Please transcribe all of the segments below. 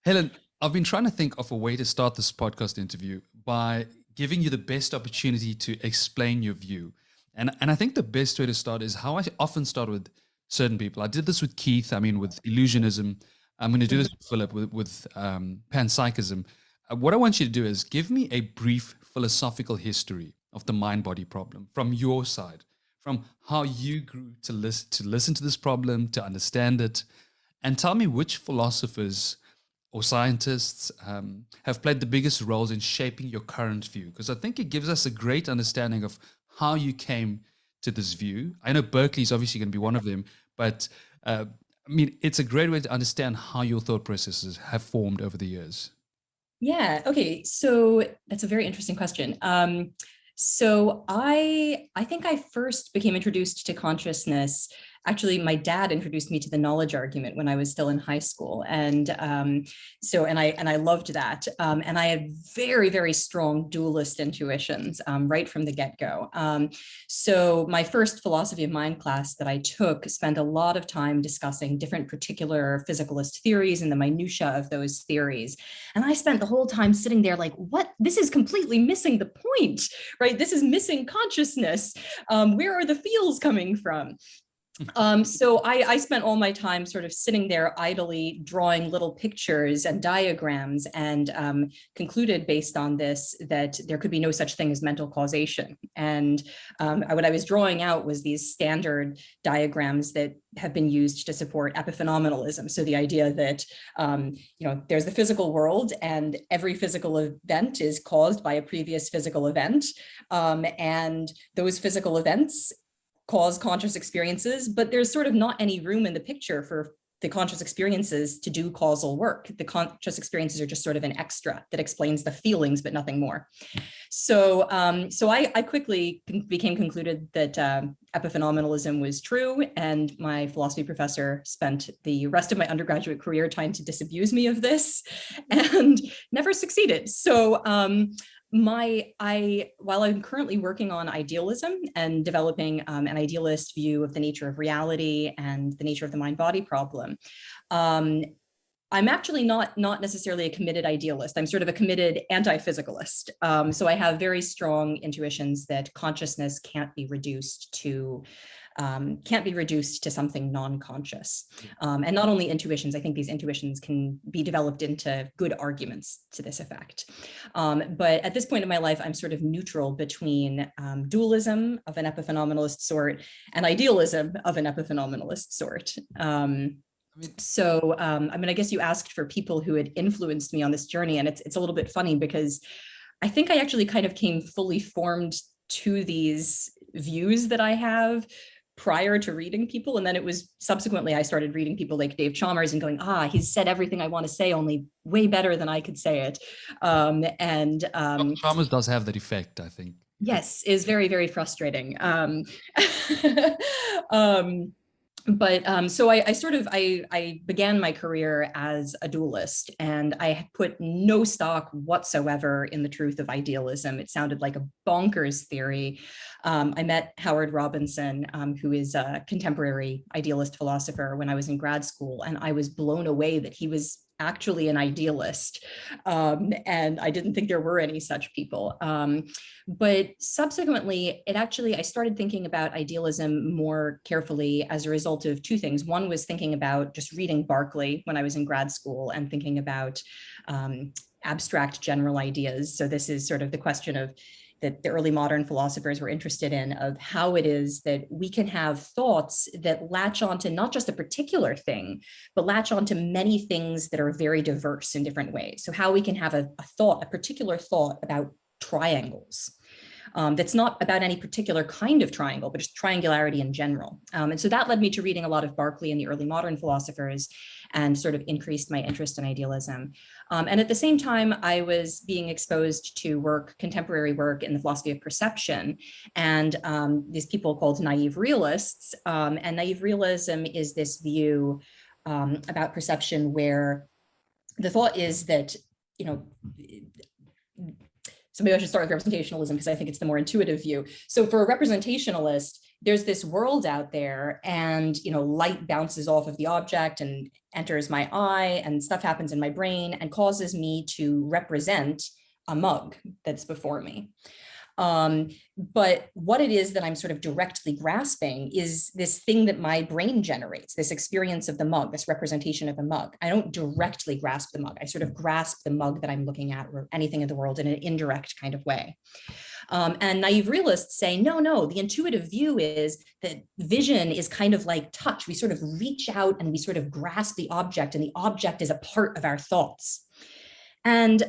Helen, I've been trying to think of a way to start this podcast interview by giving you the best opportunity to explain your view. And I think the best way to start is how I often start with certain people. I did this with Keith, with illusionism. I'm going to do this with Philip, with Panpsychism. What I want you to do is give me a brief philosophical history of the mind-body problem from your side, from how you grew to listen to this problem, to understand it, and tell me which philosophers or scientists have played the biggest roles in shaping your current view, because I think it gives us a great understanding of how you came to this view. I know Berkeley is obviously going to be one of them, but it's a great way to understand how your thought processes have formed over the years. Yeah, okay, so that's a very interesting question. So I think I first became introduced to consciousness. Actually, my dad introduced me to the knowledge argument when I was still in high school, and I loved that. And I had very, very strong dualist intuitions right from the get-go. So my first philosophy of mind class that I took spent a lot of time discussing different particular physicalist theories and the minutia of those theories. And I spent the whole time sitting there like, what? This is completely missing the point, right? This is missing consciousness. Where are the feels coming from? So I spent all my time sort of sitting there idly drawing little pictures and diagrams, and concluded based on this that there could be no such thing as mental causation. And what I was drawing out was these standard diagrams that have been used to support Epiphenomenalism. So the idea that there's the physical world, and every physical event is caused by a previous physical event, and those physical events cause conscious experiences, but there's sort of not any room in the picture for the conscious experiences to do causal work. The conscious experiences are just sort of an extra that explains the feelings, but nothing more. So I quickly became concluded that epiphenomenalism was true, and my philosophy professor spent the rest of my undergraduate career trying to disabuse me of this, and never succeeded. So while I'm currently working on idealism and developing an idealist view of the nature of reality and the nature of the mind-body problem, I'm actually not necessarily a committed idealist. I'm sort of a committed anti-physicalist. So I have very strong intuitions that consciousness can't be reduced to something non-conscious. And not only intuitions, I think these intuitions can be developed into good arguments to this effect. But at this point in my life, I'm sort of neutral between dualism of an epiphenomenalist sort and idealism of an epiphenomenalist sort. I guess you asked for people who had influenced me on this journey, and it's a little bit funny because I think I actually kind of came fully formed to these views that I have prior to reading people. And then it was subsequently I started reading people like Dave Chalmers and going, he's said everything I want to say, only way better than I could say it. Chalmers does have that effect, I think. Yes, is very, very frustrating. So I began my career as a dualist, and I put no stock whatsoever in the truth of idealism. It sounded like a bonkers theory. I met Howard Robinson, who is a contemporary idealist philosopher, when I was in grad school, and I was blown away that he was actually an idealist. And I didn't think there were any such people. But subsequently, I started thinking about idealism more carefully as a result of two things. One was thinking about just reading Berkeley when I was in grad school and thinking about abstract general ideas. So this is sort of the question of that the early modern philosophers were interested in, of how it is that we can have thoughts that latch onto not just a particular thing, but latch onto many things that are very diverse in different ways. So how we can have a particular thought about triangles. That's not about any particular kind of triangle, but just triangularity in general. And so that led me to reading a lot of Berkeley and the early modern philosophers, and sort of increased my interest in idealism. And at the same time, I was being exposed to contemporary work in the philosophy of perception, and these people called Naïve Realists. And Naïve Realism is this view about perception where the thought is that, so maybe I should start with representationalism because I think it's the more intuitive view. So for a representationalist, there's this world out there, and light bounces off of the object and enters my eye, and stuff happens in my brain and causes me to represent a mug that's before me. But what it is that I'm sort of directly grasping is this thing that my brain generates, this experience of the mug, this representation of a mug. I don't directly grasp the mug. I sort of grasp the mug that I'm looking at, or anything in the world, in an indirect kind of way. And naive realists say, no, the intuitive view is that vision is kind of like touch. We sort of reach out and we sort of grasp the object, and the object is a part of our thoughts. And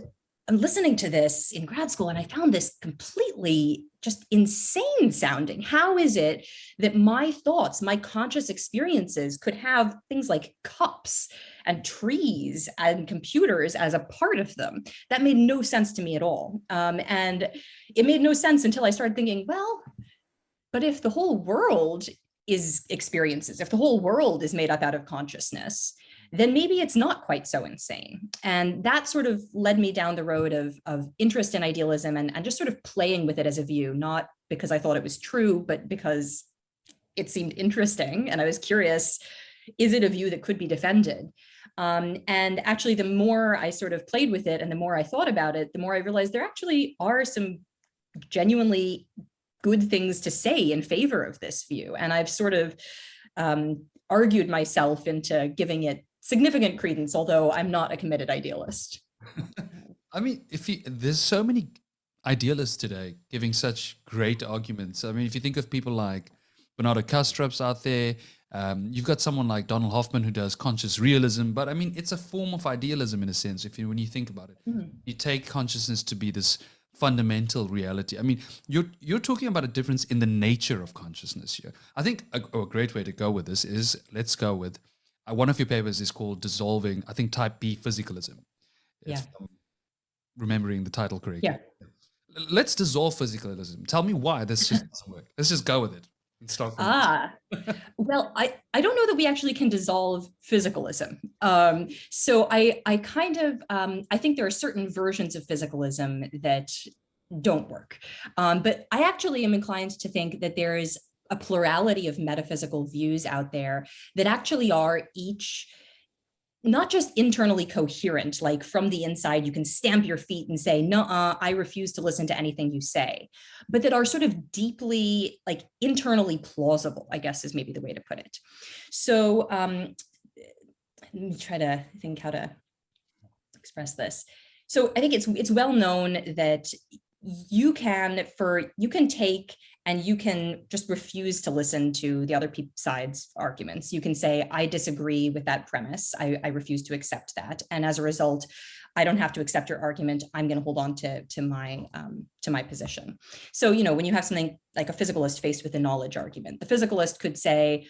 I'm listening to this in grad school, and I found this completely just insane sounding. How is it that my thoughts, my conscious experiences could have things like cups and trees and computers as a part of them? That made no sense to me at all. And it made no sense until I started thinking, well, but if the whole world is experiences, if the whole world is made up out of consciousness, then maybe it's not quite so insane. And that sort of led me down the road of interest in idealism, and just sort of playing with it as a view, not because I thought it was true, but because it seemed interesting. And I was curious, is it a view that could be defended? And actually, the more I sort of played with it and the more I thought about it, the more I realized there actually are some genuinely good things to say in favor of this view. And I've sort of argued myself into giving it significant credence, although I'm not a committed idealist. I mean, there's so many idealists today giving such great arguments. I mean, if you think of people like Bernardo Kastrup's out there, you've got someone like Donald Hoffman who does conscious realism, but I mean, it's a form of idealism in a sense. When you think about it, you take consciousness to be this fundamental reality. I mean, you're talking about a difference in the nature of consciousness here. I think a great way to go with this is, let's go with one of your papers is called Dissolving, I think, Type B Physicalism. Yeah. If I'm remembering the title correctly. Yeah. Let's dissolve physicalism. Tell me why this just doesn't work. Let's just go with it. Well, I don't know that we actually can dissolve physicalism. So I kind of, I think there are certain versions of physicalism that don't work. But I actually am inclined to think that there is a plurality of metaphysical views out there that actually are each not just internally coherent, like from the inside, you can stamp your feet and say, no, I refuse to listen to anything you say, but that are sort of deeply, like, internally plausible, I guess is maybe the way to put it. So let me try to think how to express this. So I think it's well known that you can take and you can just refuse to listen to the other side's arguments. You can say, I disagree with that premise. I refuse to accept that. And as a result, I don't have to accept your argument. I'm going to hold on to my position. So, when you have something like a physicalist faced with a knowledge argument, the physicalist could say,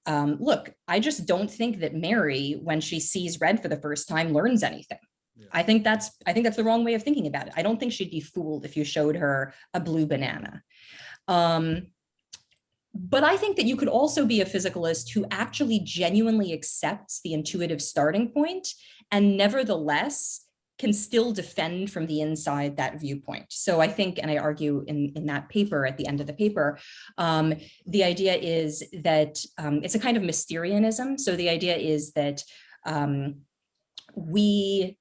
look, I just don't think that Mary, when she sees red for the first time, learns anything. Yeah. I think that's the wrong way of thinking about it. I don't think she'd be fooled if you showed her a blue banana. But I think that you could also be a physicalist who actually genuinely accepts the intuitive starting point and nevertheless can still defend from the inside that viewpoint. So I think, and I argue in that paper, at the end of the paper, the idea is that it's a kind of Mysterianism. So the idea is that we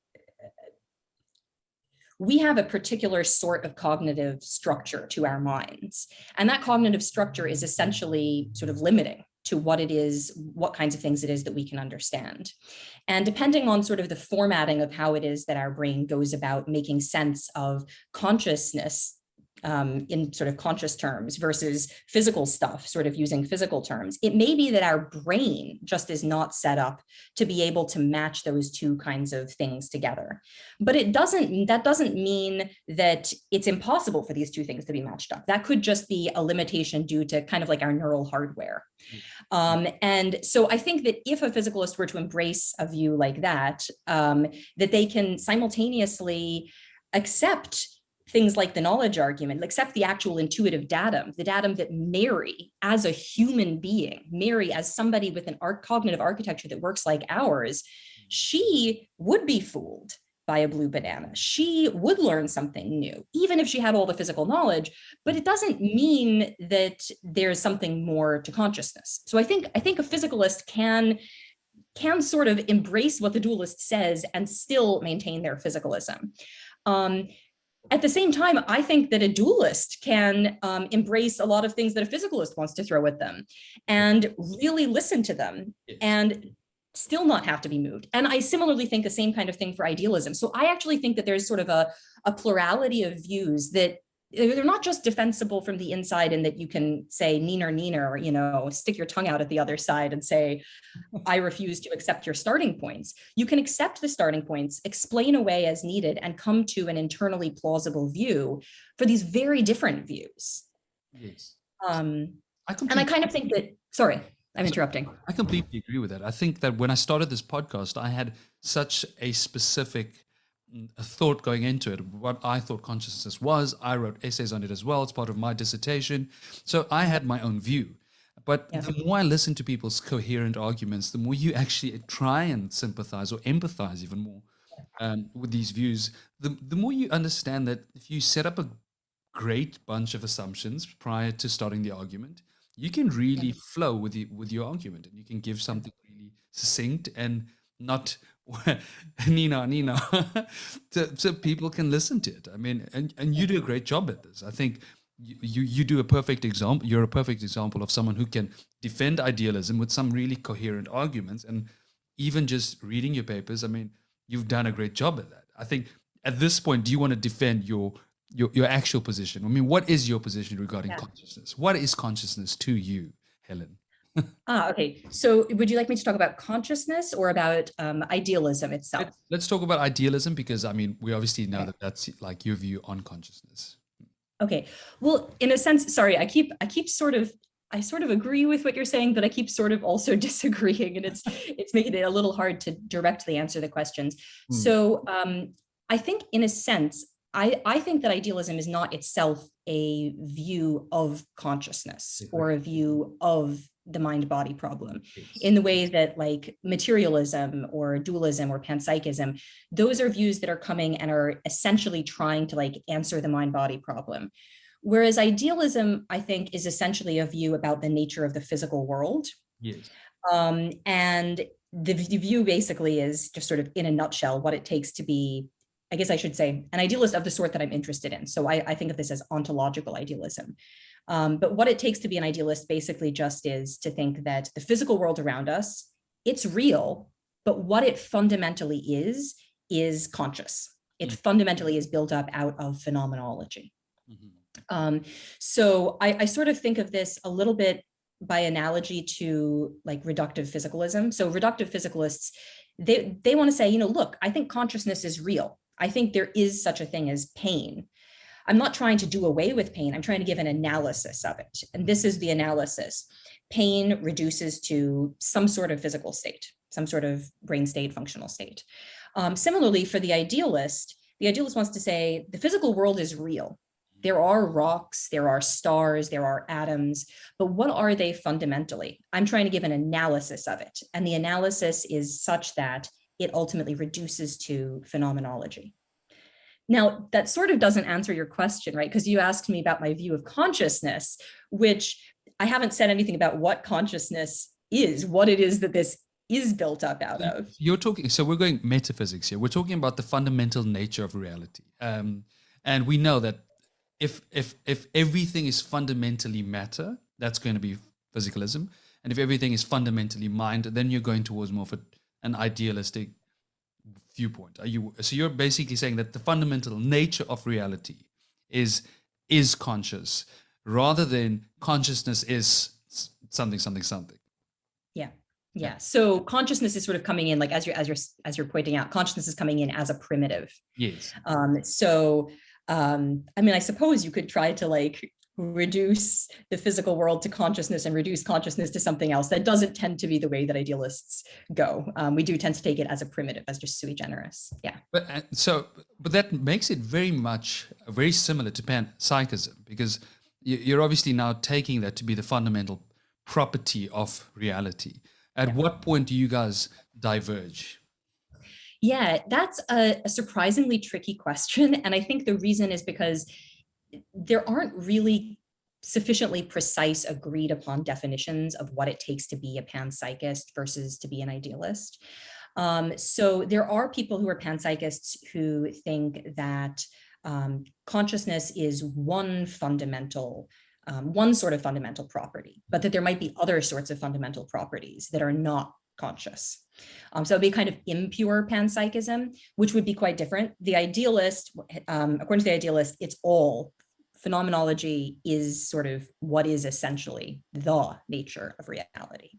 have a particular sort of cognitive structure to our minds. And that cognitive structure is essentially sort of limiting to what it is, what kinds of things it is that we can understand. And depending on sort of the formatting of how it is that our brain goes about making sense of consciousness in sort of conscious terms versus physical stuff, sort of using physical terms, it may be that our brain just is not set up to be able to match those two kinds of things together. But that doesn't mean that it's impossible for these two things to be matched up. That could just be a limitation due to kind of like our neural hardware. And so I think that if a physicalist were to embrace a view like that, that they can simultaneously accept things like the knowledge argument, accept the actual intuitive datum, the datum that Mary, as a human being, Mary as somebody with an cognitive architecture that works like ours, she would be fooled by a blue banana. She would learn something new, even if she had all the physical knowledge, but it doesn't mean that there's something more to consciousness. So I think a physicalist can sort of embrace what the dualist says and still maintain their physicalism. At the same time, I think that a dualist can embrace a lot of things that a physicalist wants to throw at them and really listen to them and still not have to be moved. And I similarly think the same kind of thing for idealism. So I actually think that there's sort of a plurality of views that they're not just defensible from the inside and that you can say neener, or, you know, stick your tongue out at the other side and say, I refuse to accept your starting points. You can accept the starting points, explain away as needed, and come to an internally plausible view for these very different views. Yes. And I kind of think that, sorry, I'm interrupting. I completely agree with that. I think that when I started this podcast, I had such a specific thought going into it, what I thought consciousness was. I wrote essays on it as well. It's part of my dissertation. So I had my own view. But the more I listen to people's coherent arguments, the more you actually try and sympathize or empathize even more with these views, the more you understand that if you set up a great bunch of assumptions prior to starting the argument, you can really flow with your argument, and you can give something really succinct and not Nina, so people can listen to it. I mean, and you do a great job at this. I think you do a perfect example. You're a perfect example of someone who can defend idealism with some really coherent arguments, and even just reading your papers. I mean, you've done a great job at that. I think at this point, do you want to defend your actual position? I mean, what is your position regarding consciousness? What is consciousness to you, Helen? Okay. So would you like me to talk about consciousness or about idealism itself? Let's talk about idealism, because I mean, we obviously know that that's like your view on consciousness. Okay. Well, in a sense, sorry, I sort of agree with what you're saying, but I keep sort of also disagreeing, and it's making it a little hard to directly answer the questions. So I think in a sense, I think that idealism is not itself a view of consciousness or a view of the mind-body problem in the way that like materialism or dualism or panpsychism, those are views that are coming and are essentially trying to like answer the mind-body problem. Whereas idealism, I think, is essentially a view about the nature of the physical world. Yes. And the view basically is just sort of in a nutshell what it takes to be, I guess I should say, an idealist of the sort that I'm interested in. So I think of this as ontological idealism. But what it takes to be an idealist basically just is to think that the physical world around us, it's real, but what it fundamentally is conscious. It fundamentally is built up out of phenomenology. So I sort of think of this a little bit by analogy to like reductive physicalism. So reductive physicalists, they want to say, you know, look, I think consciousness is real. I think there is such a thing as pain. I'm not trying to do away with pain. I'm trying to give an analysis of it. And this is the analysis. Pain reduces to some sort of physical state, some sort of brain state, functional state. Similarly, for the idealist wants to say the physical world is real. There are rocks, there are stars, there are atoms, but what are they fundamentally? I'm trying to give an analysis of it. And the analysis is such that it ultimately reduces to phenomenology. Now, that sort of doesn't answer your question, right? Because you asked me about my view of consciousness, which I haven't said anything about what consciousness is, what it is that this is built up out of. You're talking, so we're going metaphysics here. We're talking about the fundamental nature of reality. And we know that if everything is fundamentally matter, that's going to be physicalism. And if everything is fundamentally mind, then you're going towards more of an idealistic viewpoint. So you're basically saying that the fundamental nature of reality is conscious, rather than consciousness is something. Yeah. So consciousness is sort of coming in, like as you're pointing out, consciousness is coming in as a primitive. Yes. I mean, I suppose you could try to like reduce the physical world to consciousness and reduce consciousness to something else. That doesn't tend to be the way that idealists go. We do tend to take it as a primitive, as just sui generis. Yeah. But that makes it very similar to panpsychism, because you're obviously now taking that to be the fundamental property of reality. At what point do you guys diverge? Yeah, that's a surprisingly tricky question. And I think the reason is because there aren't really sufficiently precise, agreed upon definitions of what it takes to be a panpsychist versus to be an idealist. So there are people who are panpsychists who think that consciousness is one sort of fundamental property, but that there might be other sorts of fundamental properties that are not conscious. So it'd be kind of impure panpsychism, which would be quite different. The idealist, according to the idealist, it's all phenomenology is sort of what is essentially the nature of reality.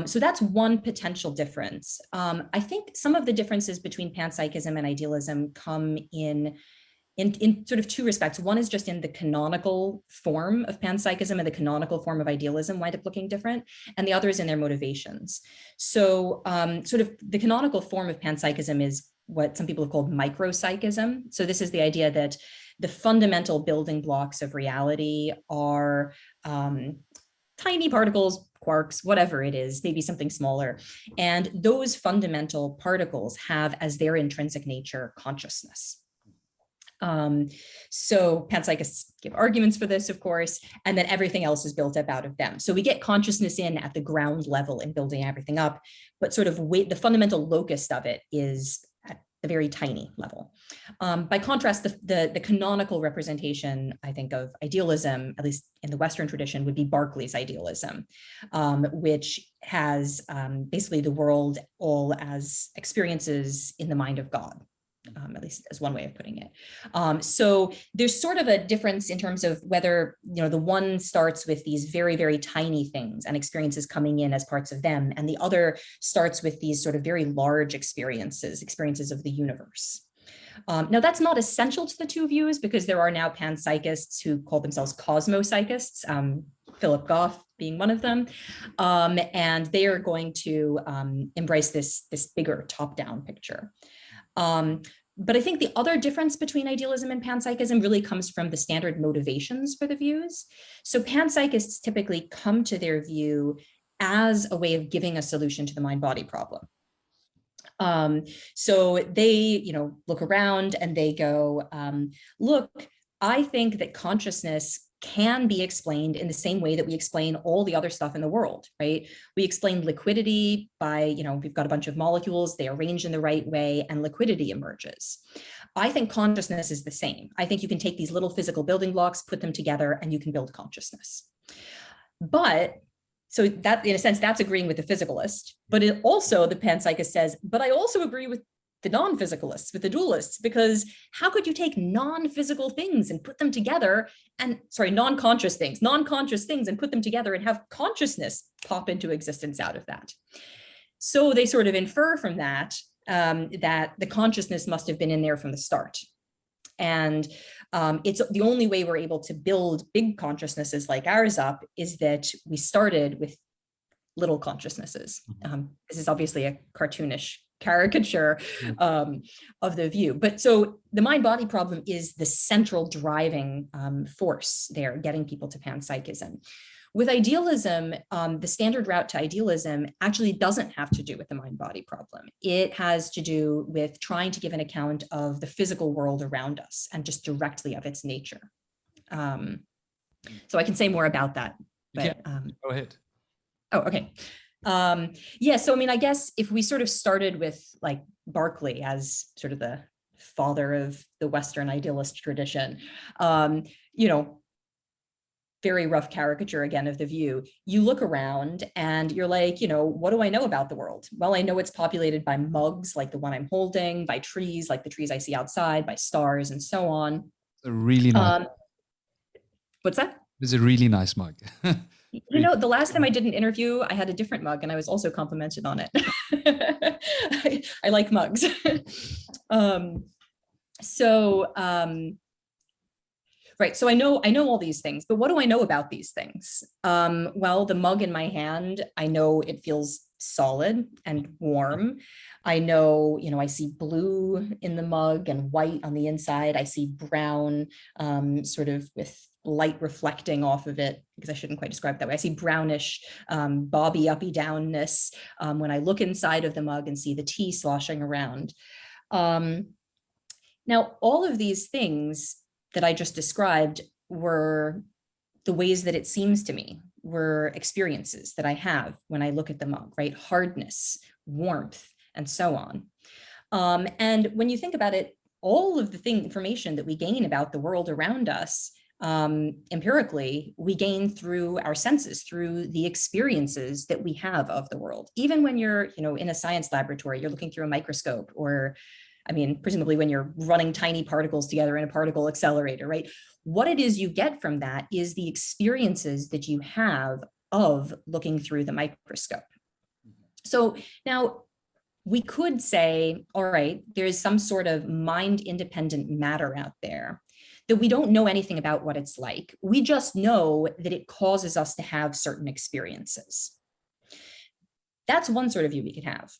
So that's one potential difference. I think some of the differences between panpsychism and idealism come in sort of two respects. One is just in the canonical form of panpsychism and the canonical form of idealism wind up looking different, and the other is in their motivations. So sort of the canonical form of panpsychism is what some people have called micropsychism. So this is the idea that the fundamental building blocks of reality are tiny particles, quarks, whatever it is, maybe something smaller. And those fundamental particles have as their intrinsic nature consciousness. So panpsychists give arguments for this, of course, and then everything else is built up out of them. So we get consciousness in at the ground level in building everything up, but sort of the fundamental locus of it is at the very tiny level. By contrast, the canonical representation, I think, of idealism, at least in the Western tradition, would be Berkeley's idealism, which has basically the world all as experiences in the mind of God. At least as one way of putting it. So there's sort of a difference in terms of whether, the one starts with these very, very tiny things and experiences coming in as parts of them, and the other starts with these sort of very large experiences of the universe. Now, that's not essential to the two views, because there are now panpsychists who call themselves cosmopsychists, Philip Goff being one of them, and they are going to embrace this bigger top-down picture. But I think the other difference between idealism and panpsychism really comes from the standard motivations for the views. So panpsychists typically come to their view as a way of giving a solution to the mind-body problem. So they, look around and they go, look, I think that consciousness can be explained in the same way that we explain all the other stuff in the world, right? We explain liquidity by, we've got a bunch of molecules, they arrange in the right way, and liquidity emerges. I think consciousness is the same. I think you can take these little physical building blocks, put them together, and you can build consciousness. But so that, in a sense, that's agreeing with the physicalist, but it also, the panpsychist says, but I also agree with the non-physicalists, with the dualists, because how could you take non-physical things and put them together and, non-conscious things and put them together and have consciousness pop into existence out of that? So they sort of infer from that, that the consciousness must have been in there from the start. And it's the only way we're able to build big consciousnesses like ours up is that we started with little consciousnesses. This is obviously a cartoonish caricature of the view. But so the mind-body problem is the central driving force there, getting people to panpsychism. With idealism, the standard route to idealism actually doesn't have to do with the mind-body problem. It has to do with trying to give an account of the physical world around us and just directly of its nature. So I can say more about that. But, go ahead. Oh, okay. Yeah, so I guess if we sort of started with like Berkeley as sort of the father of the Western idealist tradition, very rough caricature again of the view, you look around and you're like, what do I know about the world? Well, I know it's populated by mugs like the one I'm holding, by trees like the trees I see outside, by stars and so on. It's a really nice. What's that? It's a really nice mug. The last time I did an interview, I had a different mug and I was also complimented on it. I like mugs. Right. So I know all these things, but what do I know about these things? Well, the mug in my hand, I know it feels solid and warm. I know, I see blue in the mug and white on the inside. I see brown, sort of with light reflecting off of it, because I shouldn't quite describe it that way. I see brownish, bobby uppy downness when I look inside of the mug and see the tea sloshing around. Now, all of these things that I just described were the ways that it seems to me, were experiences that I have when I look at the mug, right? Hardness, warmth, and so on. And when you think about it, all of the information that we gain about the world around us, empirically, we gain through our senses, through the experiences that we have of the world. Even when you're, in a science laboratory, you're looking through a microscope, or presumably when you're running tiny particles together in a particle accelerator, right? What it is you get from that is the experiences that you have of looking through the microscope. So now we could say, all right, there's some sort of mind-independent matter out there that we don't know anything about what it's like. We just know that it causes us to have certain experiences. That's one sort of view we could have.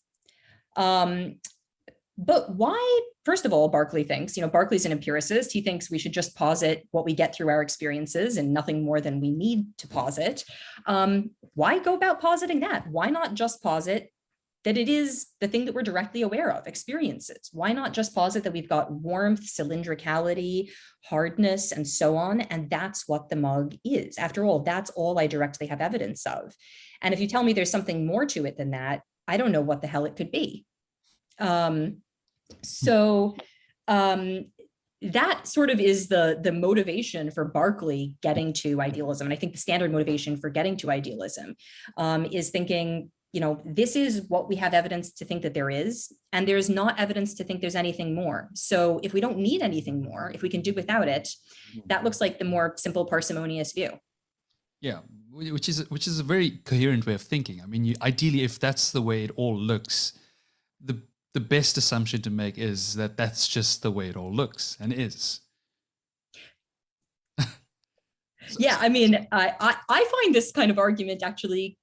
But why, first of all, Berkeley thinks, Berkeley's an empiricist. He thinks we should just posit what we get through our experiences and nothing more than we need to posit. Why go about positing that? Why not just posit that it is the thing that we're directly aware of, experiences? Why not just posit that we've got warmth, cylindricality, hardness, and so on, and that's what the mug is? After all, that's all I directly have evidence of. And if you tell me there's something more to it than that, I don't know what the hell it could be. That sort of is the motivation for Berkeley getting to idealism. And I think the standard motivation for getting to idealism is thinking, this is what we have evidence to think that there is, and there's not evidence to think there's anything more. So if we don't need anything more, if we can do without it, that looks like the more simple, parsimonious view. Yeah, which is a very coherent way of thinking. Ideally, if that's the way it all looks, the best assumption to make is that that's just the way it all looks and is. Yeah, I find this kind of argument actually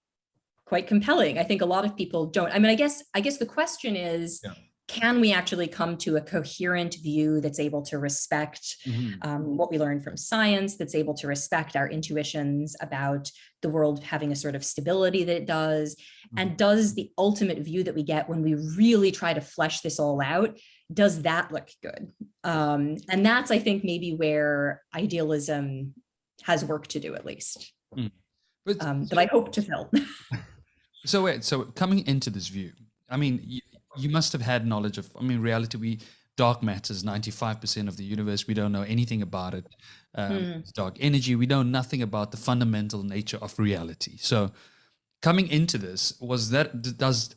quite compelling. I think a lot of people don't. I guess the question is, can we actually come to a coherent view that's able to respect what we learn from science, that's able to respect our intuitions about the world having a sort of stability that it does? And does the ultimate view that we get when we really try to flesh this all out, does that look good? And that's, I think, maybe where idealism has work to do, at least, that I hope to fill. So coming into this view, you must have had knowledge of, reality, dark matter is 95% of the universe. We don't know anything about it. Dark energy, we know nothing about the fundamental nature of reality. So coming into this, does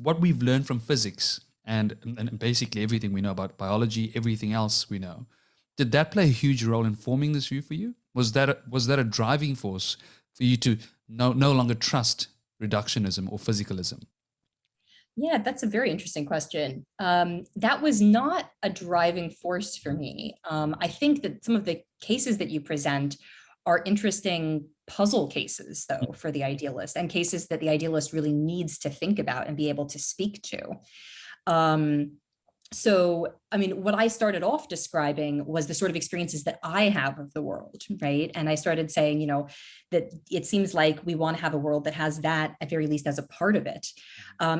what we've learned from physics and basically everything we know about biology, everything else we know, did that play a huge role in forming this view for you? Was that a driving force for you to no longer trust reductionism or physicalism? Yeah, that's a very interesting question. That was not a driving force for me. I think that some of the cases that you present are interesting puzzle cases, though, for the idealist, and cases that the idealist really needs to think about and be able to speak to. So, what I started off describing was the sort of experiences that I have of the world, right? And I started saying, that it seems like we want to have a world that has that, at very least, as a part of it.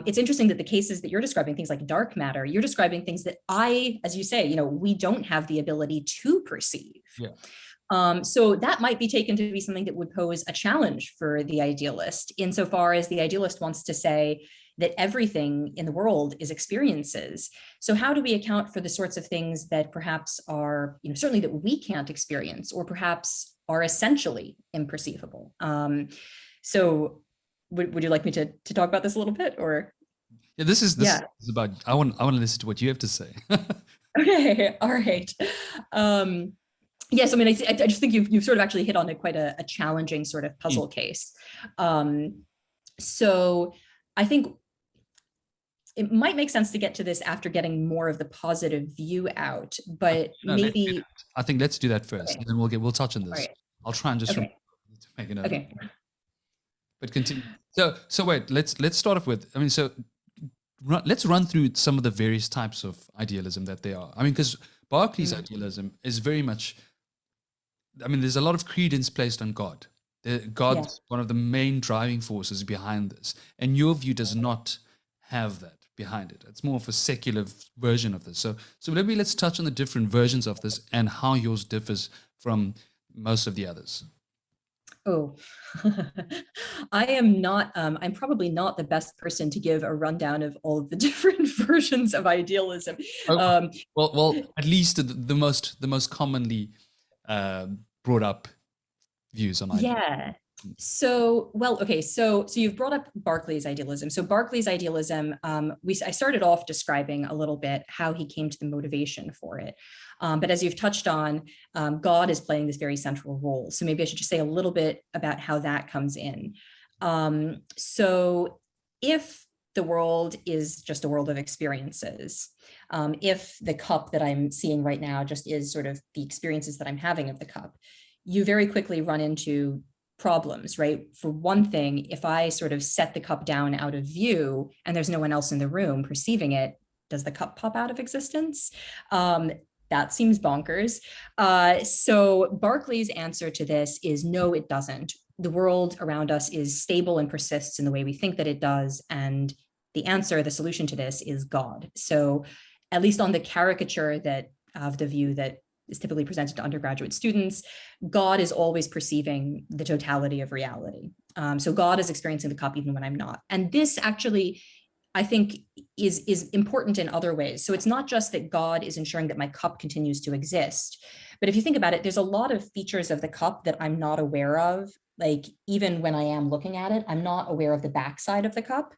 It's interesting that the cases that you're describing, things like dark matter, you're describing things that as you say, we don't have the ability to perceive. Yeah. So that might be taken to be something that would pose a challenge for the idealist, insofar as the idealist wants to say that everything in the world is experiences. So how do we account for the sorts of things that perhaps are, certainly that we can't experience, or perhaps are essentially imperceivable? So would you like me to talk about this a little bit, or? Yeah, this is about, I want to listen to what you have to say. Okay, all right. Yes, I just think you've sort of actually hit on quite a challenging sort of puzzle case. So I think it might make sense to get to this after getting more of the positive view out, but No, let's do maybe. that. I think let's do that first, Okay. and then we'll touch on All this. right. I'll try and just Okay. to make a note. Okay. But continue. So wait, let's start off with. I mean, so let's run through some of the various types of idealism that there are. I mean, because Berkeley's idealism is very much. I mean, there's a lot of credence placed on God. God's one of the main driving forces behind this, and your view does not have that behind it. It's more of a secular version of this. So maybe let's touch on the different versions of this and how yours differs from most of the others. Oh, I am not, I'm probably not the best person to give a rundown of all of the different versions of idealism. Well, at least the most commonly brought up views on idealism. Yeah. So, well, okay. So you've brought up Berkeley's idealism. So Berkeley's idealism, I started off describing a little bit how he came to the motivation for it. But as you've touched on, God is playing this very central role. So maybe I should just say a little bit about how that comes in. So if the world is just a world of experiences, if the cup that I'm seeing right now just is sort of the experiences that I'm having of the cup, you very quickly run into problems, right? For one thing, if I sort of set the cup down out of view and there's no one else in the room perceiving it, does the cup pop out of existence? That seems bonkers. So Berkeley's answer to this is no, it doesn't. The world around us is stable and persists in the way we think that it does. And the answer, the solution to this is God. So at least on the caricature that of the view that is typically presented to undergraduate students, God is always perceiving the totality of reality. So God is experiencing the cup even when I'm not. And this actually, I think, is important in other ways. So it's not just that God is ensuring that my cup continues to exist, but if you think about it, there's a lot of features of the cup that I'm not aware of. Like even when I am looking at it, I'm not aware of the backside of the cup,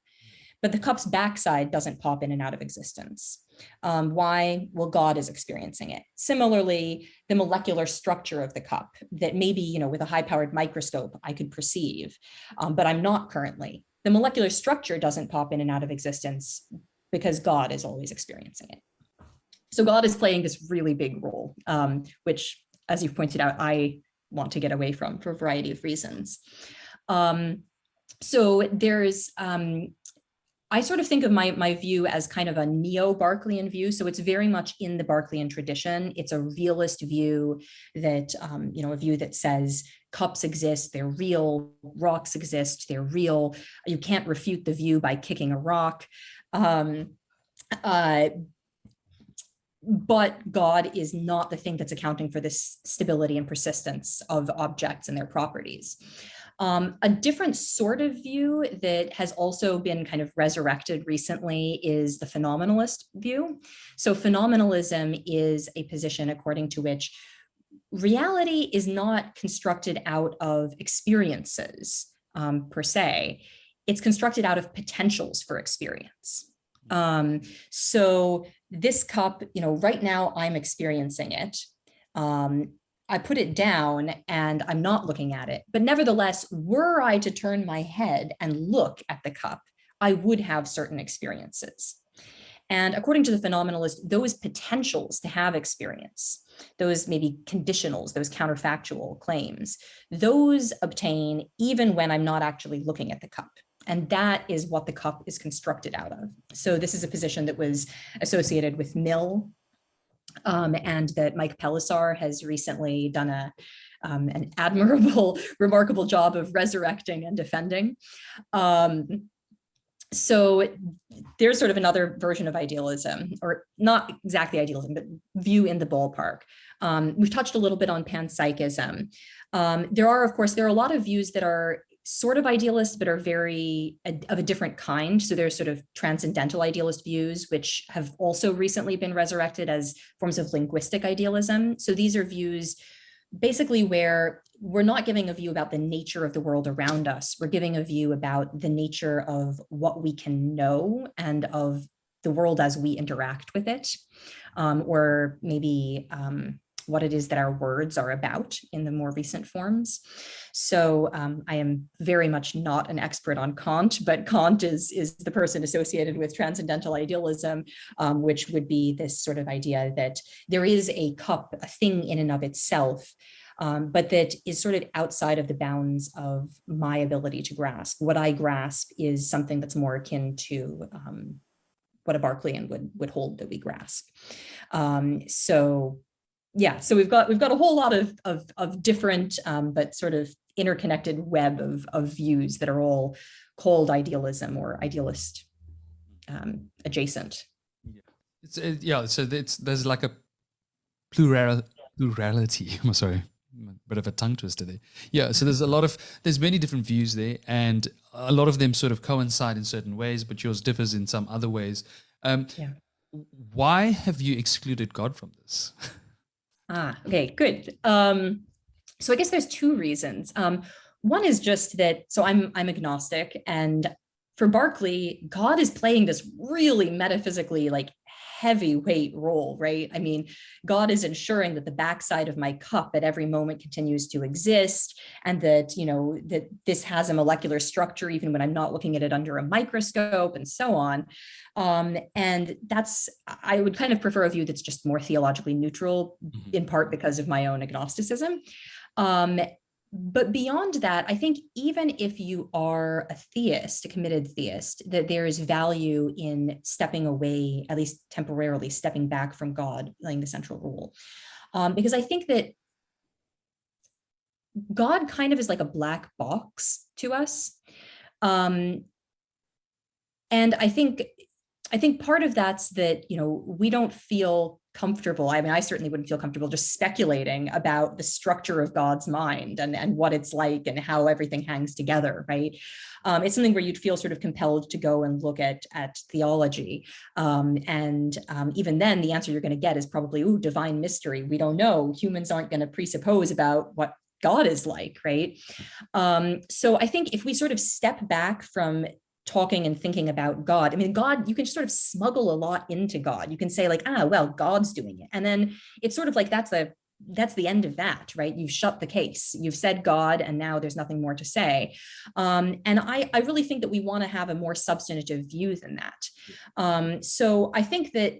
but the cup's backside doesn't pop in and out of existence. Why? Well, God is experiencing it. Similarly, the molecular structure of the cup that maybe, with a high-powered microscope I could perceive, but I'm not currently. The molecular structure doesn't pop in and out of existence because God is always experiencing it. So God is playing this really big role, which, as you've pointed out, I want to get away from for a variety of reasons. So there's, I sort of think of my view as kind of a neo-Berkeleyan view. So it's very much in the Berkeleyan tradition. It's a realist view that, a view that says cups exist, they're real, rocks exist, they're real. You can't refute the view by kicking a rock. But God is not the thing that's accounting for this stability and persistence of objects and their properties. A different sort of view that has also been kind of resurrected recently is the phenomenalist view. So phenomenalism is a position according to which reality is not constructed out of experiences per se. It's constructed out of potentials for experience. So this cup, right now I'm experiencing it. I put it down and I'm not looking at it. But nevertheless, were I to turn my head and look at the cup, I would have certain experiences. And according to the phenomenalist, those potentials to have experience, those maybe conditionals, those counterfactual claims, those obtain even when I'm not actually looking at the cup. And that is what the cup is constructed out of. So this is a position that was associated with Mill, and that Mike Pelissar has recently done an admirable, remarkable job of resurrecting and defending. So there's sort of another version of idealism, or not exactly idealism, but view in the ballpark. We've touched a little bit on panpsychism. There are a lot of views that are sort of idealist, but are very of a different kind. So there's sort of transcendental idealist views, which have also recently been resurrected as forms of linguistic idealism. So these are views basically where we're not giving a view about the nature of the world around us. We're giving a view about the nature of what we can know and of the world as we interact with it. Or maybe what it is that our words are about in the more recent forms. So I am very much not an expert on Kant, but Kant is the person associated with transcendental idealism, which would be this sort of idea that there is a cup, a thing in and of itself, but that is sort of outside of the bounds of my ability to grasp. What I grasp is something that's more akin to what a Berkeleyan would hold that we grasp. So yeah, so we've got a whole lot of different but sort of interconnected web of views that are all called idealism or idealist adjacent. Yeah, so there's like a plurality. I'm sorry, a bit of a tongue twister there. Yeah, so there's many different views there, and a lot of them sort of coincide in certain ways, but yours differs in some other ways. Yeah. Why have you excluded God from this? Okay, good. So I guess there's two reasons. One is just that, so I'm agnostic, and for Berkeley, God is playing this really metaphysically like heavyweight role, right? I mean, God is ensuring that the backside of my cup at every moment continues to exist, and that, you know, that this has a molecular structure even when I'm not looking at it under a microscope, and so on. And I would kind of prefer a view that's just more theologically neutral, in part because of my own agnosticism. But beyond that, I think even if you are a theist, a committed theist, that there is value in stepping away, at least temporarily stepping back from God playing the central role. Because I think that God kind of is like a black box to us. And I think part of that's that, you know, we don't feel comfortable. I mean, I certainly wouldn't feel comfortable just speculating about the structure of God's mind and what it's like and how everything hangs together, right? It's something where you'd feel sort of compelled to go and look at theology. Even then, the answer you're going to get is probably, ooh, divine mystery. We don't know. Humans aren't going to presuppose about what God is like, right? So I think if we sort of step back from talking and thinking about God, I mean, God, you can sort of smuggle a lot into God. You can say like, well, God's doing it. And then it's sort of like, that's the end of that, right? You've shut the case. You've said God, and now there's nothing more to say. And I really think that we want to have a more substantive view than that. So I think that,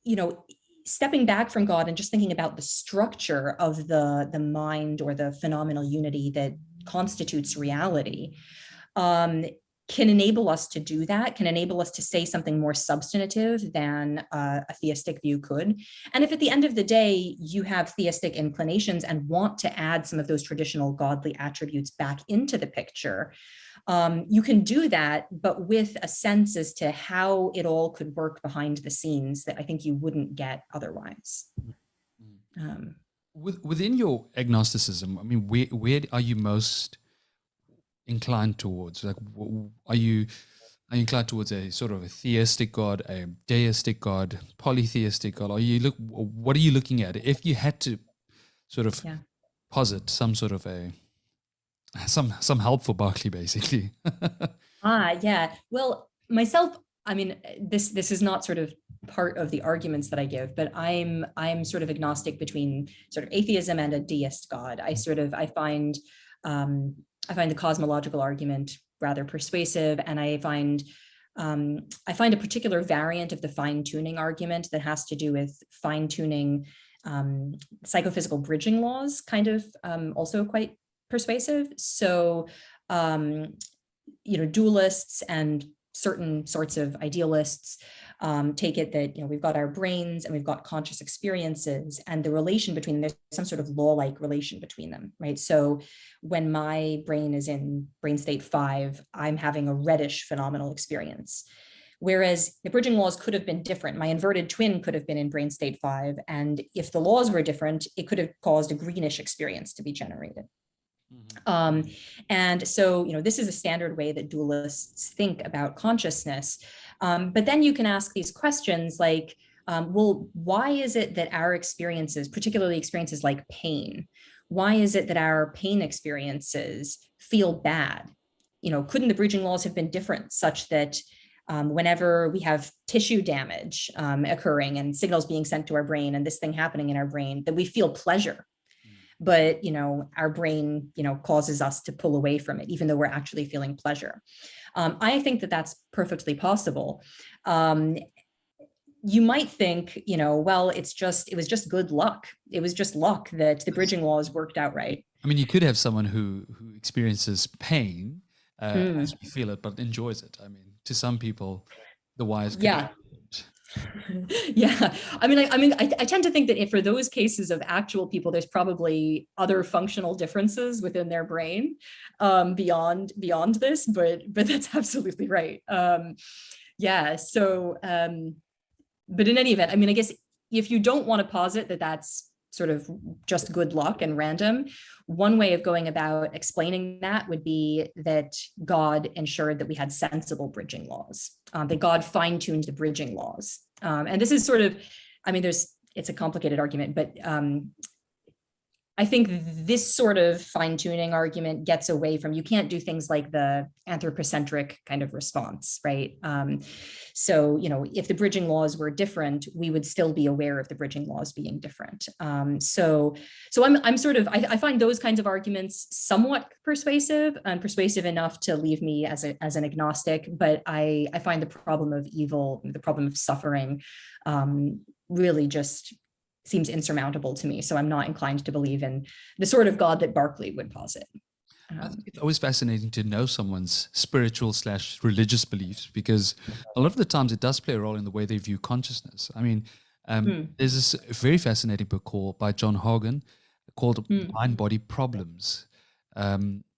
you know, stepping back from God and just thinking about the structure of the mind or the phenomenal unity that constitutes reality, can enable us to do that, can enable us to say something more substantive than a theistic view could. And if at the end of the day, you have theistic inclinations and want to add some of those traditional godly attributes back into the picture, you can do that, but with a sense as to how it all could work behind the scenes that I think you wouldn't get otherwise. Within your agnosticism, I mean, where are you most inclined towards? Like, are you inclined towards a sort of a theistic God, a deistic God, polytheistic God? What are you looking at if you had to sort of posit some sort of some help for Berkeley, basically? Yeah. Well, myself, I mean, this is not sort of part of the arguments that I give, but I'm sort of agnostic between sort of atheism and a deist God. I find the cosmological argument rather persuasive, and I find a particular variant of the fine-tuning argument that has to do with fine-tuning psychophysical bridging laws, kind of also quite persuasive. So, you know, dualists and certain sorts of idealists take it that, you know, we've got our brains and we've got conscious experiences, and the relation between them, there's some sort of law-like relation between them, right? So when my brain is in brain state 5, I'm having a reddish phenomenal experience. Whereas the bridging laws could have been different. My inverted twin could have been in brain state 5. And if the laws were different, it could have caused a greenish experience to be generated. And so, you know, this is a standard way that dualists think about consciousness. But then you can ask these questions like, well, why is it that our experiences, particularly experiences like pain, why is it that our pain experiences feel bad? You know, couldn't the bridging laws have been different such that whenever we have tissue damage occurring and signals being sent to our brain and this thing happening in our brain, that we feel pleasure. But, our brain, causes us to pull away from it, even though we're actually feeling pleasure. I think that that's perfectly possible. You might think, well, it was just good luck. It was just luck that the bridging laws worked out right. I mean, you could have someone who experiences pain as we feel it, but enjoys it. I mean, to some people, the wise could yeah. Yeah, I tend to think that if for those cases of actual people, there's probably other functional differences within their brain beyond this, but that's absolutely right. Yeah, so, but in any event, I guess if you don't want to posit that that's sort of just good luck and random, one way of going about explaining that would be that God ensured that we had sensible bridging laws, that God fine-tuned the bridging laws. And this is sort of, it's a complicated argument, but I think this sort of fine-tuning argument gets away from, you can't do things like the anthropocentric kind of response, right? So, if the bridging laws were different, we would still be aware of the bridging laws being different. So I'm sort of, I find those kinds of arguments somewhat persuasive and persuasive enough to leave me as an agnostic, but I find the problem of evil, the problem of suffering, really just seems insurmountable to me. So I'm not inclined to believe in the sort of God that Berkeley would posit. I think it's always fascinating to know someone's spiritual/religious beliefs, because a lot of the times it does play a role in the way they view consciousness. I mean, there's this very fascinating book by John Hagen called Mind-Body Problems,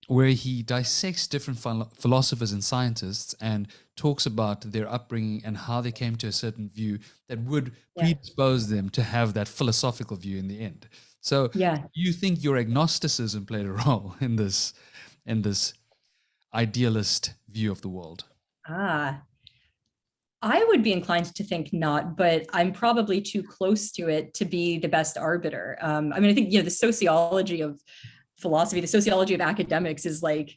where he dissects different philosophers and scientists and talks about their upbringing and how they came to a certain view that would predispose them to have that philosophical view in the end. So do you think your agnosticism played a role in this idealist view of the world? I would be inclined to think not, but I'm probably too close to it to be the best arbiter. I think, the sociology of philosophy, the sociology of academics is like,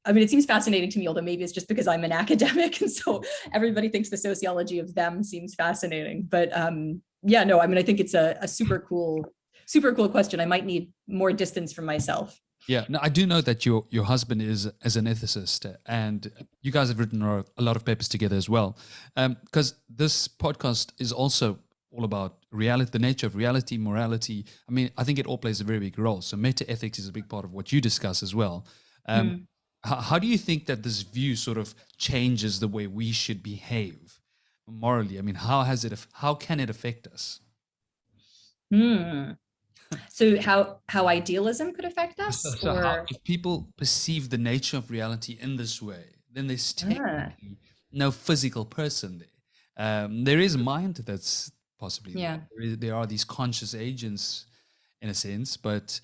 it seems fascinating to me, although maybe it's just because I'm an academic. And so everybody thinks the sociology of them seems fascinating. But I think it's a super cool question. I might need more distance from myself. Yeah, now I do know that your husband is as an ethicist, and you guys have written a lot of papers together as well. Because this podcast is also all about reality, the nature of reality, morality. I think it all plays a very big role. So meta-ethics is a big part of what you discuss as well. How do you think that this view sort of changes the way we should behave morally? How can it affect us? So how idealism could affect us? So how, if people perceive the nature of reality in this way, then there's technically no physical person there. There is mind that's possibly there are these conscious agents in a sense, but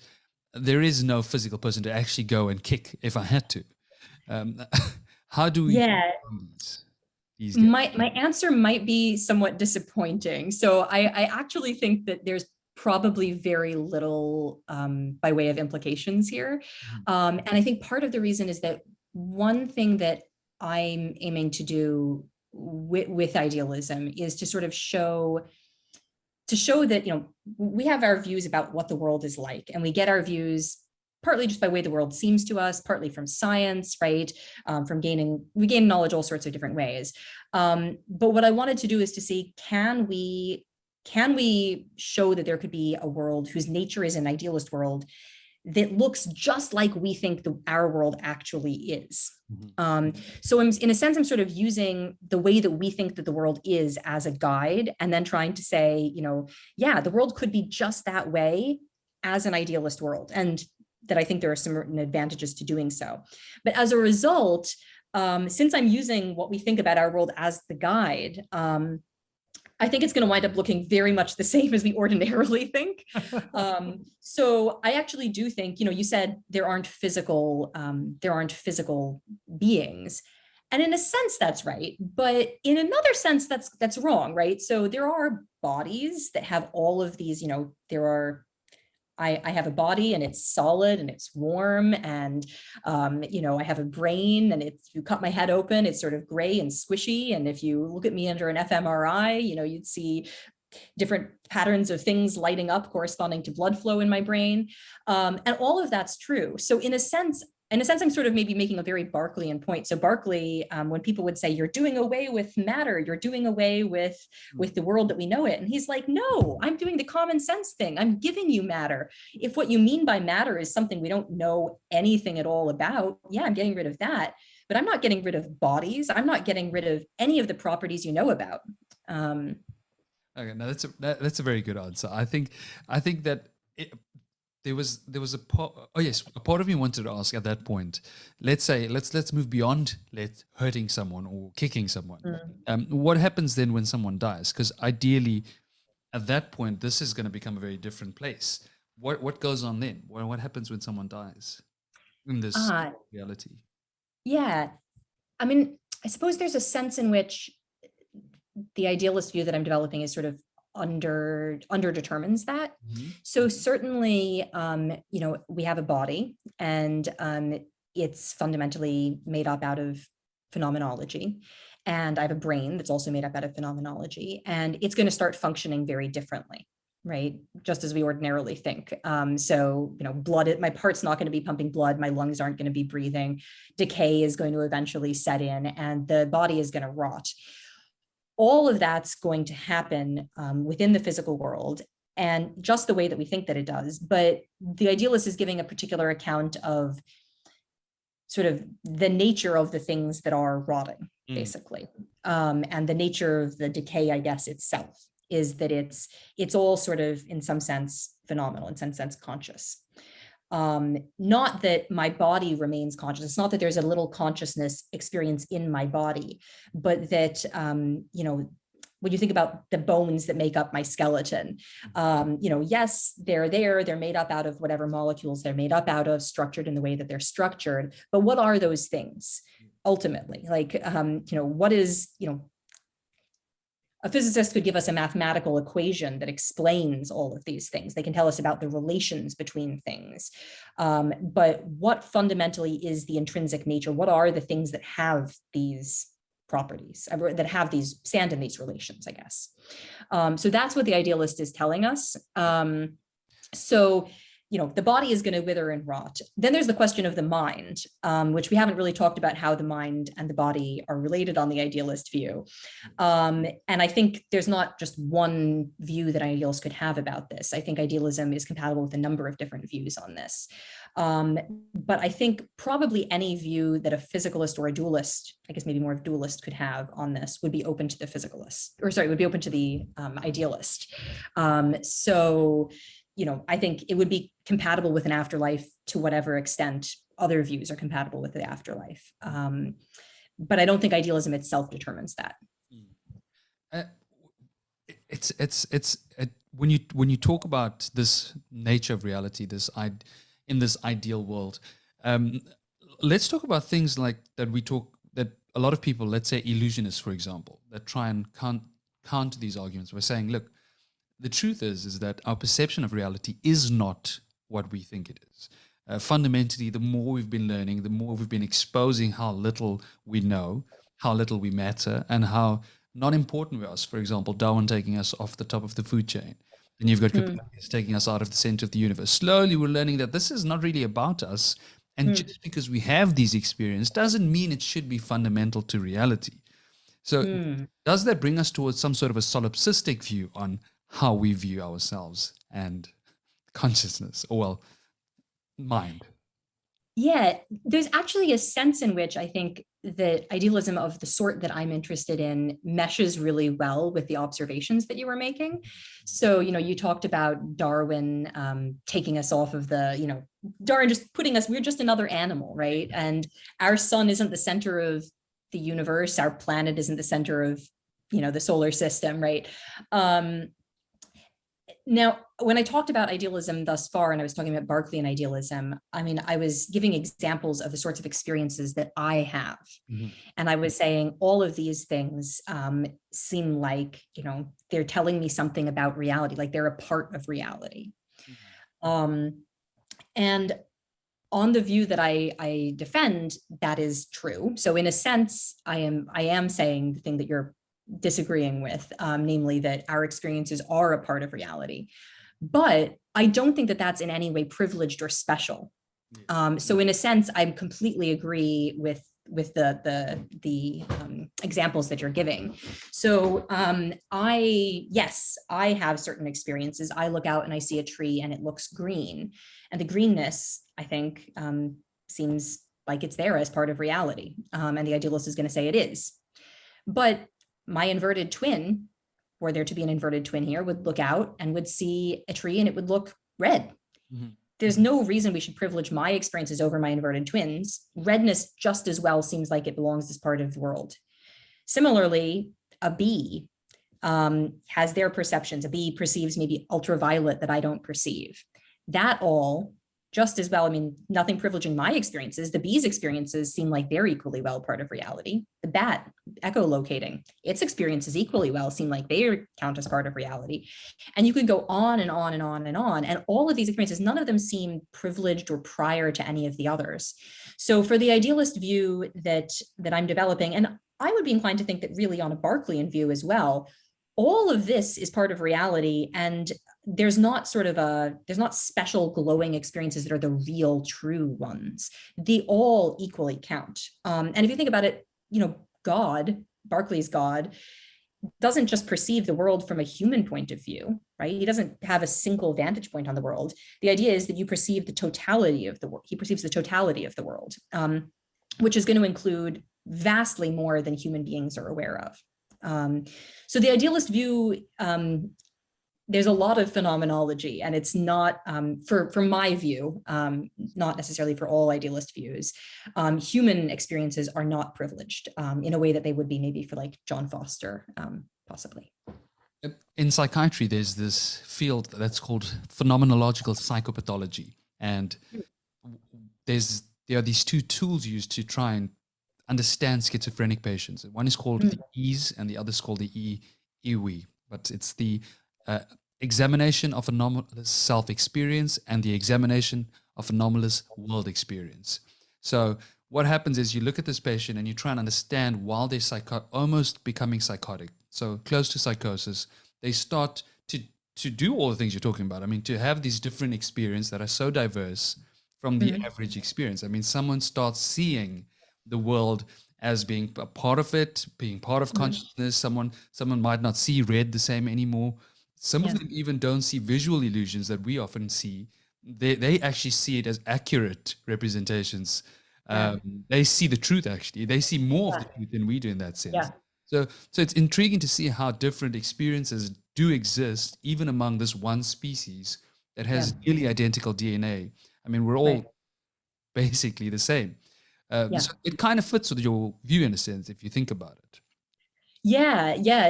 there is no physical person to actually go and kick if I had to. How do we these my answer might be somewhat disappointing. So I actually think that there's probably very little by way of implications here. And I think part of the reason is that one thing that I'm aiming to do with idealism is to sort of show that, we have our views about what the world is like, and we get our views partly just by the way the world seems to us, partly from science, right? We gain knowledge all sorts of different ways. But what I wanted to do is to see, can we show that there could be a world whose nature is an idealist world that looks just like we think our world actually is. So in a sense, I'm sort of using the way that we think that the world is as a guide, and then trying to say, the world could be just that way as an idealist world, and that I think there are certain advantages to doing so. But as a result, since I'm using what we think about our world as the guide, I think it's going to wind up looking very much the same as we ordinarily think. So I actually do think, you said there aren't physical beings. And in a sense, that's right. But in another sense, that's wrong, right? So there are bodies that have all of these, there are I have a body and it's solid and it's warm, and I have a brain, and if you cut my head open, it's sort of gray and squishy. And if you look at me under an fMRI, you'd see different patterns of things lighting up corresponding to blood flow in my brain. And all of that's true. So in a sense, I'm sort of maybe making a very Berkeleyan point. So Berkeley, when people would say, you're doing away with matter, you're doing away with the world that we know it. And he's like, no, I'm doing the common sense thing. I'm giving you matter. If what you mean by matter is something we don't know anything at all about, yeah, I'm getting rid of that. But I'm not getting rid of bodies. I'm not getting rid of any of the properties you know about. Okay, now that's a very good answer. I think that there was a part. Oh yes, a part of me wanted to ask at that point. Let's say let's move beyond hurting someone or kicking someone. What happens then when someone dies? Because ideally, at that point, this is going to become a very different place. What goes on then? What happens when someone dies in this reality? Yeah, I mean, I suppose there's a sense in which the idealist view that I'm developing is sort of under determines that. So certainly, we have a body, and it's fundamentally made up out of phenomenology. And I have a brain that's also made up out of phenomenology, and it's going to start functioning very differently, right? Just as we ordinarily think. So, blood, my heart's not going to be pumping blood, my lungs aren't going to be breathing, decay is going to eventually set in, and the body is going to rot. All of that's going to happen within the physical world, and just the way that we think that it does. But the idealist is giving a particular account of sort of the nature of the things that are rotting, basically. And the nature of the decay, I guess, itself is that it's all sort of, in some sense, phenomenal, in some sense, conscious. Not that my body remains conscious. It's not that there's a little consciousness experience in my body, but that, when you think about the bones that make up my skeleton, yes, they're there, they're made up out of whatever molecules they're made up out of, structured in the way that they're structured. But what are those things ultimately? Like, what is, a physicist could give us a mathematical equation that explains all of these things. They can tell us about the relations between things. But what fundamentally is the intrinsic nature? What are the things that have these properties, that have these, stand in these relations, I guess? So that's what the idealist is telling us. So the body is going to wither and rot. Then there's the question of the mind, which we haven't really talked about how the mind and the body are related on the idealist view. And I think there's not just one view that idealists could have about this. I think idealism is compatible with a number of different views on this. But I think probably any view that a physicalist or a dualist, I guess maybe more of a dualist, could have on this would be open to the would be open to the idealist. So, I think it would be compatible with an afterlife to whatever extent other views are compatible with the afterlife. But I don't think idealism itself determines that. When you talk about this nature of reality, in this ideal world, let's talk about things like that a lot of people, let's say illusionists, for example, that try and counter these arguments by saying, look, the truth is that our perception of reality is not what we think it is. Fundamentally, the more we've been learning, the more we've been exposing how little we know, how little we matter, and how not important we are. For example, Darwin taking us off the top of the food chain. Then you've got Copernicus taking us out of the center of the universe. Slowly, we're learning that this is not really about us. And just because we have these experiences doesn't mean it should be fundamental to reality. So does that bring us towards some sort of a solipsistic view on how we view ourselves and consciousness, or mind? Yeah, there's actually a sense in which I think that idealism of the sort that I'm interested in meshes really well with the observations that you were making. So, you talked about Darwin taking us off of Darwin just putting us, we're just another animal, right? And our sun isn't the center of the universe. Our planet isn't the center of, the solar system, right? Now, when I talked about idealism thus far, and I was talking about Berkeleyan idealism, I was giving examples of the sorts of experiences that I have. And I was saying all of these things seem like, they're telling me something about reality, like they're a part of reality. And on the view that I defend, that is true. So in a sense, I am saying the thing that you're disagreeing with, namely that our experiences are a part of reality. But I don't think that that's in any way privileged or special. So in a sense, I completely agree with the examples that you're giving. So yes, I have certain experiences. I look out and I see a tree and it looks green, and the greenness, I think, seems like it's there as part of reality. And the idealist is going to say it is. But my inverted twin, were there to be an inverted twin here, would look out and would see a tree and it would look red. Mm-hmm. There's no reason we should privilege my experiences over my inverted twins. Redness just as well seems like it belongs as part of the world. Similarly, a bee has their perceptions. A bee perceives maybe ultraviolet that I don't perceive. That all just as well, I mean, nothing privileging my experiences. The bee's experiences seem like they're equally well part of reality. The bat, echolocating, its experiences equally well seem like they count as part of reality. And you could go on and on and on and on. And all of these experiences, none of them seem privileged or prior to any of the others. So for the idealist view that I'm developing, and I would be inclined to think that really on a Berkeleyan view as well, all of this is part of reality, and there's not special glowing experiences that are the real true ones. They all equally count. And if you think about it, God, Berkeley's God, doesn't just perceive the world from a human point of view, right? He doesn't have a single vantage point on the world. The idea is that you perceive the totality of the world. He perceives the totality of the world, which is going to include vastly more than human beings are aware of. So the idealist view, there's a lot of phenomenology, and it's not, for my view, not necessarily for all idealist views, human experiences are not privileged in a way that they would be maybe for like John Foster, possibly. In psychiatry, there's this field that's called phenomenological psychopathology, and there are these two tools used to try and understand schizophrenic patients. One is called the EASE and the other is called the EWE, but it's the examination of anomalous self-experience and the examination of anomalous world experience. So what happens is you look at this patient and you try and understand while they're almost becoming psychotic, so close to psychosis, they start to do all the things you're talking about. I mean, to have these different experiences that are so diverse from the average experience. I mean, someone starts seeing the world as being a part of it, being part of consciousness. Someone might not see red the same anymore. Some of them even don't see visual illusions that we often see. They actually see it as accurate representations. They see the truth, actually. They see more of the truth than we do in that sense. So it's intriguing to see how different experiences do exist, even among this one species that has nearly identical DNA. I mean, we're all basically the same. So it kind of fits with your view in a sense, if you think about it.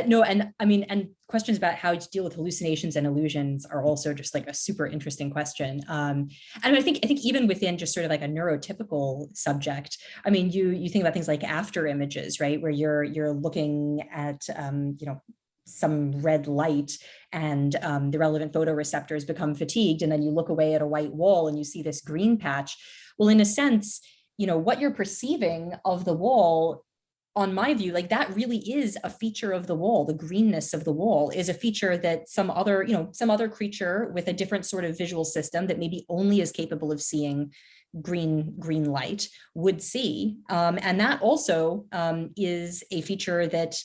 No, and I mean, and questions about how to deal with hallucinations and illusions are also just like a super interesting question. And I think even within just sort of like a neurotypical subject, I mean, you think about things like after images, right, where you're looking at some red light and the relevant photoreceptors become fatigued, and then you look away at a white wall and you see this green patch. Well, in a sense, what you're perceiving of the wall, on my view, like that really is a feature of the wall. The greenness of the wall is a feature that some other creature with a different sort of visual system that maybe only is capable of seeing green light would see. And that also is a feature that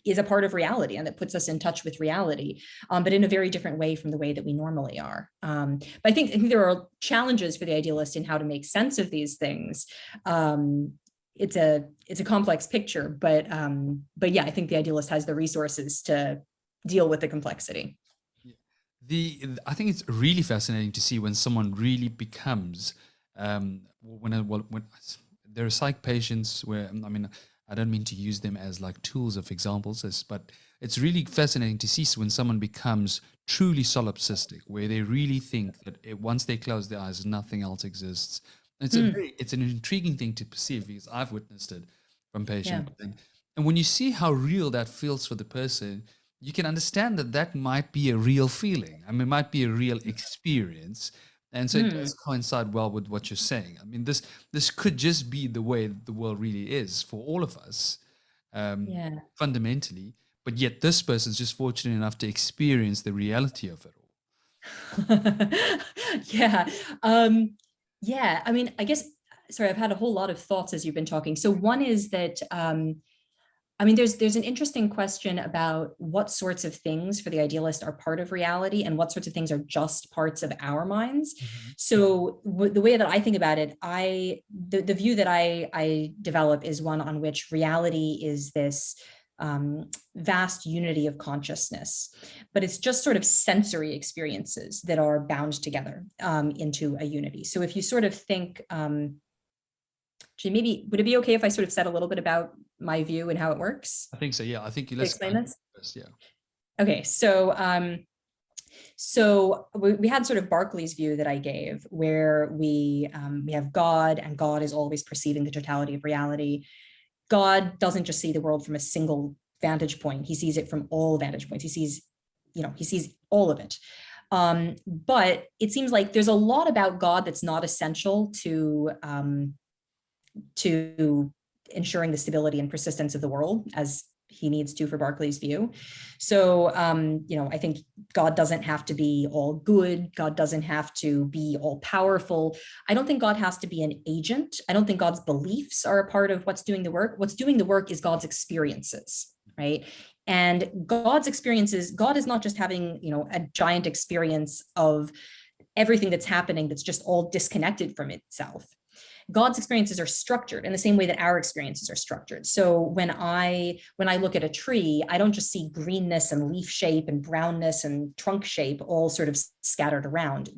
is a part of reality and that puts us in touch with reality, but in a very different way from the way that we normally are. But I think there are challenges for the idealist in how to make sense of these things. It's a complex picture, but yeah, I think the idealist has the resources to deal with the complexity. I think it's really fascinating to see when someone really becomes when there are psych patients where, I mean, I don't mean to use them as like tools of examples, but it's really fascinating to see when someone becomes truly solipsistic, where they really think that once they close their eyes, nothing else exists. It's an intriguing thing to perceive because I've witnessed it from patients. And when you see how real that feels for the person, you can understand that that might be a real feeling. I mean, it might be a real experience. And so it Hmm. does coincide well with what you're saying. I mean, this could just be the way the world really is for all of us, Yeah. fundamentally. But yet this person's just fortunate enough to experience the reality of it all. Yeah. Yeah. I mean, I guess, sorry, I've had a whole lot of thoughts as you've been talking. So one is that, I mean, there's an interesting question about what sorts of things for the idealist are part of reality and what sorts of things are just parts of our minds. Mhm. So the way that I think about it, the view that I develop is one on which reality is this vast unity of consciousness, but it's just sort of sensory experiences that are bound together into a unity. So if you sort of think, maybe would it be okay if I sort of said a little bit about my view and how it works? I think so. Yeah, I think To let's explain this? first. Yeah. Okay, so we had sort of Berkeley's view that I gave, where we have God, and God is always perceiving the totality of reality. God doesn't just see the world from a single vantage point; he sees it from all vantage points. He sees all of it. But it seems like there's a lot about God that's not essential to ensuring the stability and persistence of the world, as he needs to for Berkeley's view. So, I think God doesn't have to be all good. God doesn't have to be all powerful. I don't think God has to be an agent. I don't think God's beliefs are a part of what's doing the work. What's doing the work is God's experiences, right? And God's experiences, God is not just having, a giant experience of everything that's happening that's just all disconnected from itself. God's experiences are structured in the same way that our experiences are structured. So when I look at a tree, I don't just see greenness and leaf shape and brownness and trunk shape all sort of scattered around.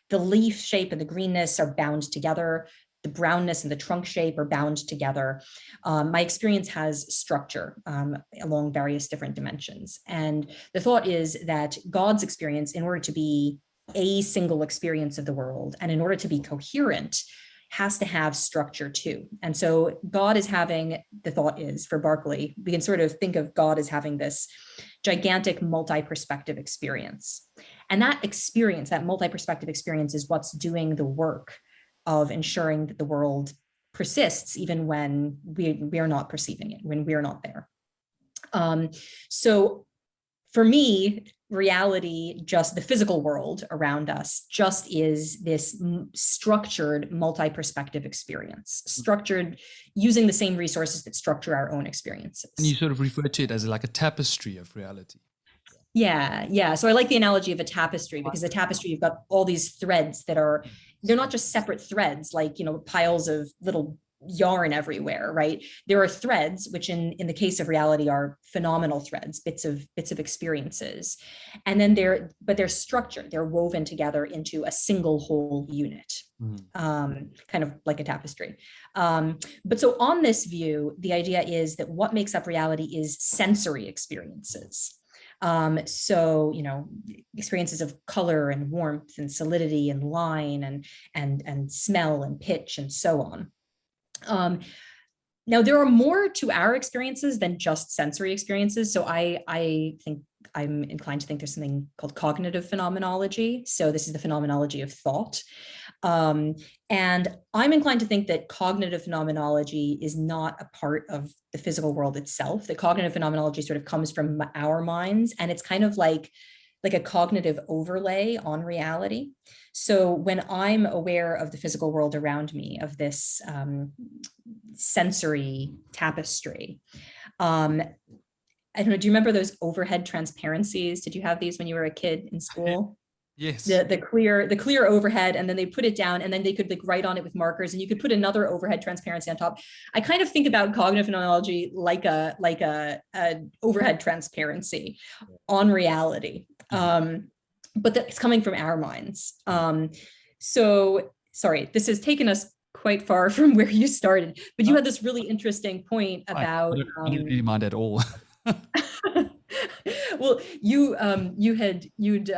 The leaf shape and the greenness are bound together. The brownness and the trunk shape are bound together. My experience has structure along various different dimensions. And the thought is that God's experience, in order to be a single experience of the world, and in order to be coherent, has to have structure too. And so God is having, the thought is for Berkeley, we can sort of think of God as having this gigantic multi-perspective experience. And that experience, that multi-perspective experience, is what's doing the work of ensuring that the world persists even when we are not perceiving it, when we are not there. So for me, reality, just the physical world around us, just is this structured multi-perspective experience, structured using the same resources that structure our own experiences. And you sort of refer to it as like a tapestry of reality. Yeah. So I like the analogy of a tapestry, because a tapestry, you've got all these threads that they're not just separate threads, like, piles of little yarn everywhere, right? There are threads, which in the case of reality are phenomenal threads, bits of experiences. And then they're structured, they're woven together into a single whole unit. Kind of like a tapestry. But so on this view, the idea is that what makes up reality is sensory experiences. So, experiences of color and warmth and solidity and line and smell and pitch and so on. Now, there are more to our experiences than just sensory experiences. So I think I'm inclined to think there's something called cognitive phenomenology. So this is the phenomenology of thought. And I'm inclined to think that cognitive phenomenology is not a part of the physical world itself. The cognitive phenomenology sort of comes from our minds, and it's kind of like a cognitive overlay on reality. So when I'm aware of the physical world around me, of this sensory tapestry, I don't know, do you remember those overhead transparencies? Did you have these when you were a kid in school? Yes. The clear overhead, and then they put it down, and then they could write on it with markers, and you could put another overhead transparency on top. I kind of think about cognitive phenomenology like a overhead transparency on reality, but it's coming from our minds. So sorry, this has taken us quite far from where you started, but you had this really interesting point about. I don't really mind at all. Well, you'd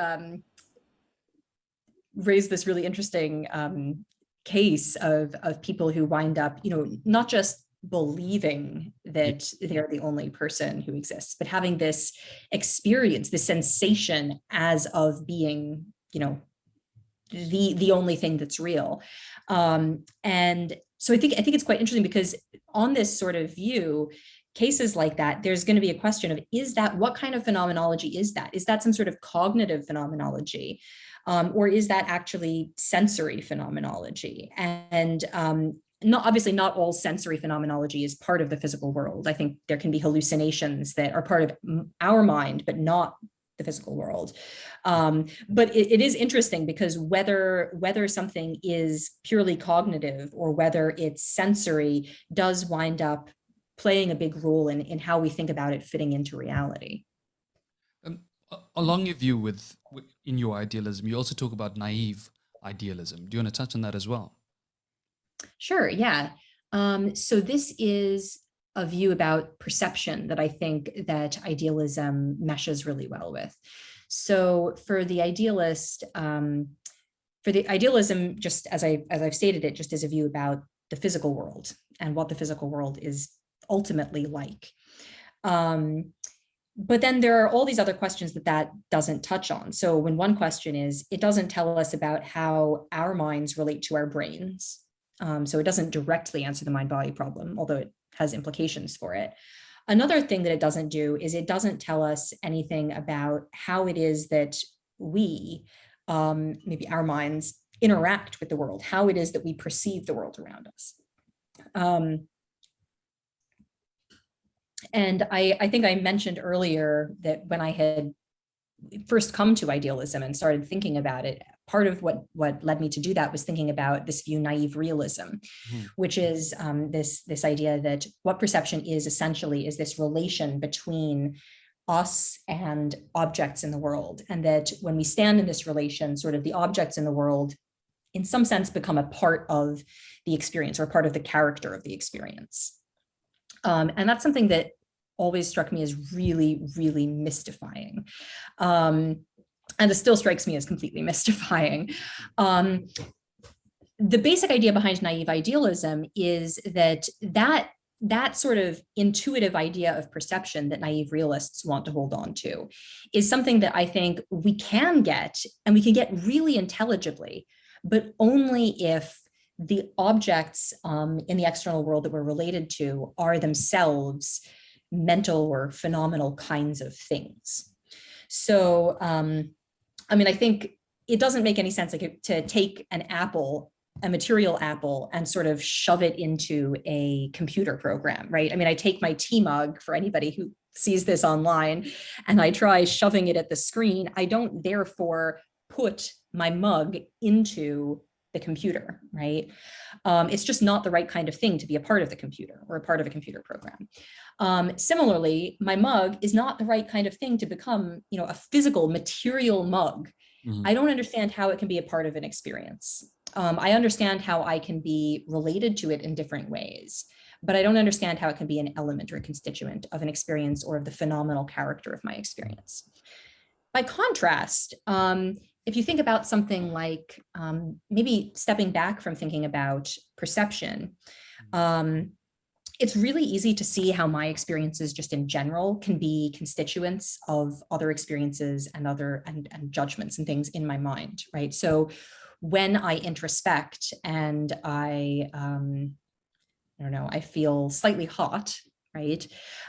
raised this really interesting case of people who wind up, not just believing that they're the only person who exists, but having this experience, this sensation as of being, the only thing that's real. And so I think it's quite interesting, because on this sort of view, cases like that, there's going to be a question of, what kind of phenomenology is that? Is that some sort of cognitive phenomenology? Or is that actually sensory phenomenology? And obviously not all sensory phenomenology is part of the physical world. I think there can be hallucinations that are part of our mind, but not the physical world. But it is interesting, because whether something is purely cognitive or whether it's sensory does wind up playing a big role in how we think about it fitting into reality. Along your view in your idealism, you also talk about naive idealism. Do you want to touch on that as well? Sure, yeah. So this is a view about perception that I think that idealism meshes really well with. So for the idealism, just as I've stated it, just as a view about the physical world and what the physical world is ultimately like. But then there are all these other questions that doesn't touch on. So when one question is, it doesn't tell us about how our minds relate to our brains. So it doesn't directly answer the mind-body problem, although it has implications for it. Another thing that it doesn't do is it doesn't tell us anything about how it is that we, maybe our minds, interact with the world, how it is that we perceive the world around us. And I think I mentioned earlier that when I had first come to idealism and started thinking about it, part of what led me to do that was thinking about this view, naive realism, which is this idea that what perception is essentially is this relation between us and objects in the world. And that when we stand in this relation, sort of the objects in the world, in some sense, become a part of the experience or part of the character of the experience. And that's something that always struck me as really, really mystifying. And it still strikes me as completely mystifying. The basic idea behind naive idealism is that sort of intuitive idea of perception that naive realists want to hold on to is something that I think we can get, and we can get really intelligibly, but only if the objects in the external world that we're related to are themselves mental or phenomenal kinds of things. So, I think it doesn't make any sense to take an apple, a material apple, and sort of shove it into a computer program, right? I take my tea mug, for anybody who sees this online, and I try shoving it at the screen. I don't therefore put my mug into the computer, right? It's just not the right kind of thing to be a part of the computer or a part of a computer program. Similarly, my mug is not the right kind of thing to become, a physical material mug. I don't understand how it can be a part of an experience. I understand how I can be related to it in different ways, but I don't understand how it can be an element or a constituent of an experience or of the phenomenal character of my experience. By contrast, if you think about something like maybe stepping back from thinking about perception, it's really easy to see how my experiences just in general can be constituents of other experiences and judgments and things in my mind, right? So when I introspect and I feel slightly hot, right?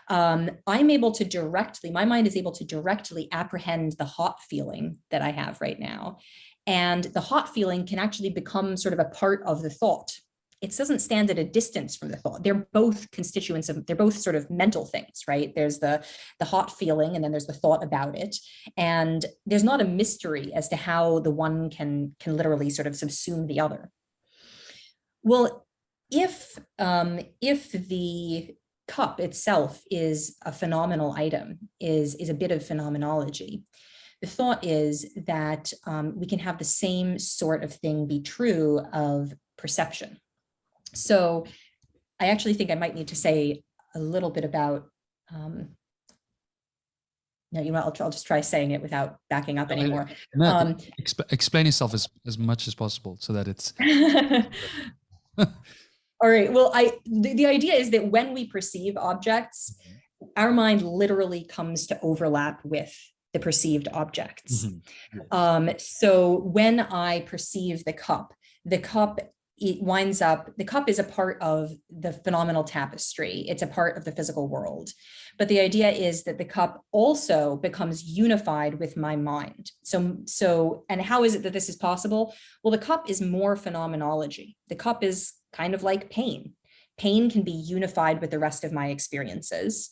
I'm able to my mind is able to directly apprehend the hot feeling that I have right now. And the hot feeling can actually become sort of a part of the thought. It doesn't stand at a distance from the thought. They're both constituents they're both sort of mental things, right? There's the hot feeling, and then there's the thought about it. And there's not a mystery as to how the one can literally sort of subsume the other. Well, if the cup itself is a phenomenal item, is a bit of phenomenology, the thought is that we can have the same sort of thing be true of perception. So I actually think I might need to say a little bit about, I'll just try saying it without backing up anymore. Explain yourself as much as possible so that it's... All right. Well, the idea is that when we perceive objects, our mind literally comes to overlap with the perceived objects. So when I perceive the cup it winds up, the cup is a part of the phenomenal tapestry. It's a part of the physical world. But the idea is that the cup also becomes unified with my mind. So, and how is it that this is possible? Well, the cup is more phenomenology. The cup is kind of like pain. Pain can be unified with the rest of my experiences.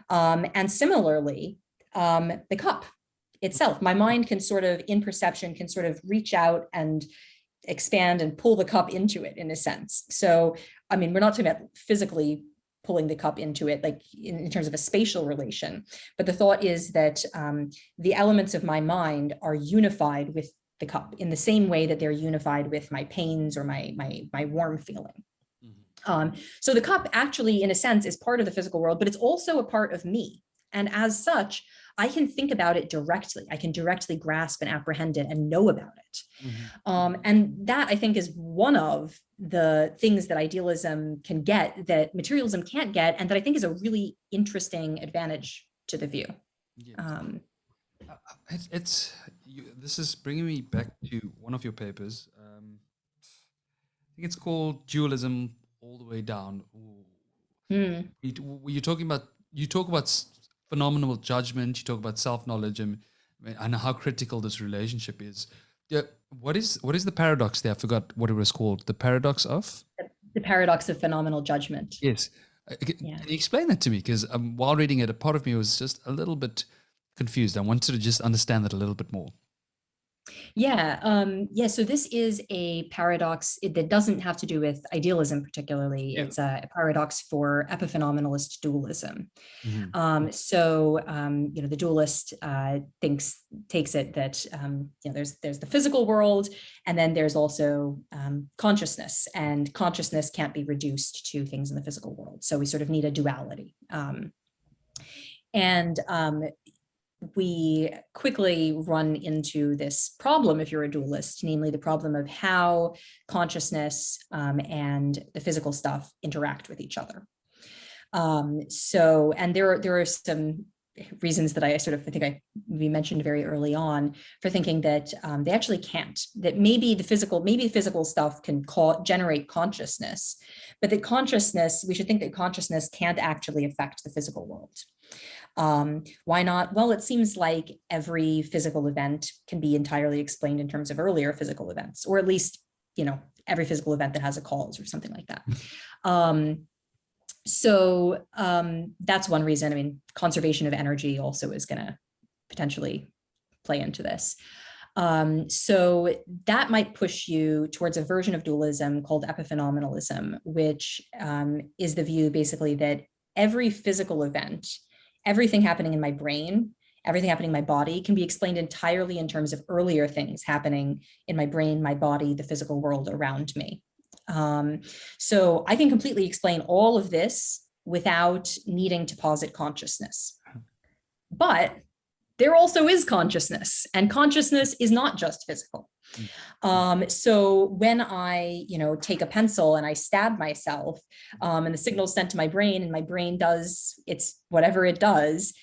And similarly, the cup itself, my mind can sort of, in perception, can sort of reach out and expand and pull the cup into it in a sense. So, I mean, we're not talking about physically pulling the cup into it, like in terms of a spatial relation, but the thought is that the elements of my mind are unified with the cup in the same way that they're unified with my pains or my warm feeling. So the cup actually, in a sense, is part of the physical world, but it's also a part of me. And as such, I can think about it directly. I can directly grasp and apprehend it and know about it. And that, I think, is one of the things that idealism can get that materialism can't get, and that I think is a really interesting advantage to the view. This is bringing me back to one of your papers. I think it's called Dualism All the Way Down. You talk about phenomenal judgment, you talk about self-knowledge, and how critical this relationship is. What is the paradox there? I forgot what it was called. The paradox of? The paradox of phenomenal judgment. Yes. Can you explain that to me? Because while reading it, a part of me was just a little bit confused. I wanted to just understand that a little bit more. So this is a paradox that doesn't have to do with idealism particularly. It's a paradox for epiphenomenalist dualism. The dualist takes it that there's the physical world, and then there's also consciousness, and consciousness can't be reduced to things in the physical world. So we sort of need a duality. We quickly run into this problem if you're a dualist, namely the problem of how consciousness and the physical stuff interact with each other. And there are some reasons that I think we mentioned very early on for thinking that they actually can't, that maybe the physical stuff can generate consciousness, but that we should think that consciousness can't actually affect the physical world. Why not? Well, it seems like every physical event can be entirely explained in terms of earlier physical events, or at least, every physical event that has a cause or something like that. That's one reason. I mean, conservation of energy also is going to potentially play into this. So that might push you towards a version of dualism called epiphenomenalism, which is the view basically that every physical event, everything happening in my brain, everything happening in my body can be explained entirely in terms of earlier things happening in my brain, my body, the physical world around me. So I can completely explain all of this without needing to posit consciousness. But there also is consciousness, and consciousness is not just physical. So when I, take a pencil and I stab myself, and the signal is sent to my brain, and my brain does whatever it does,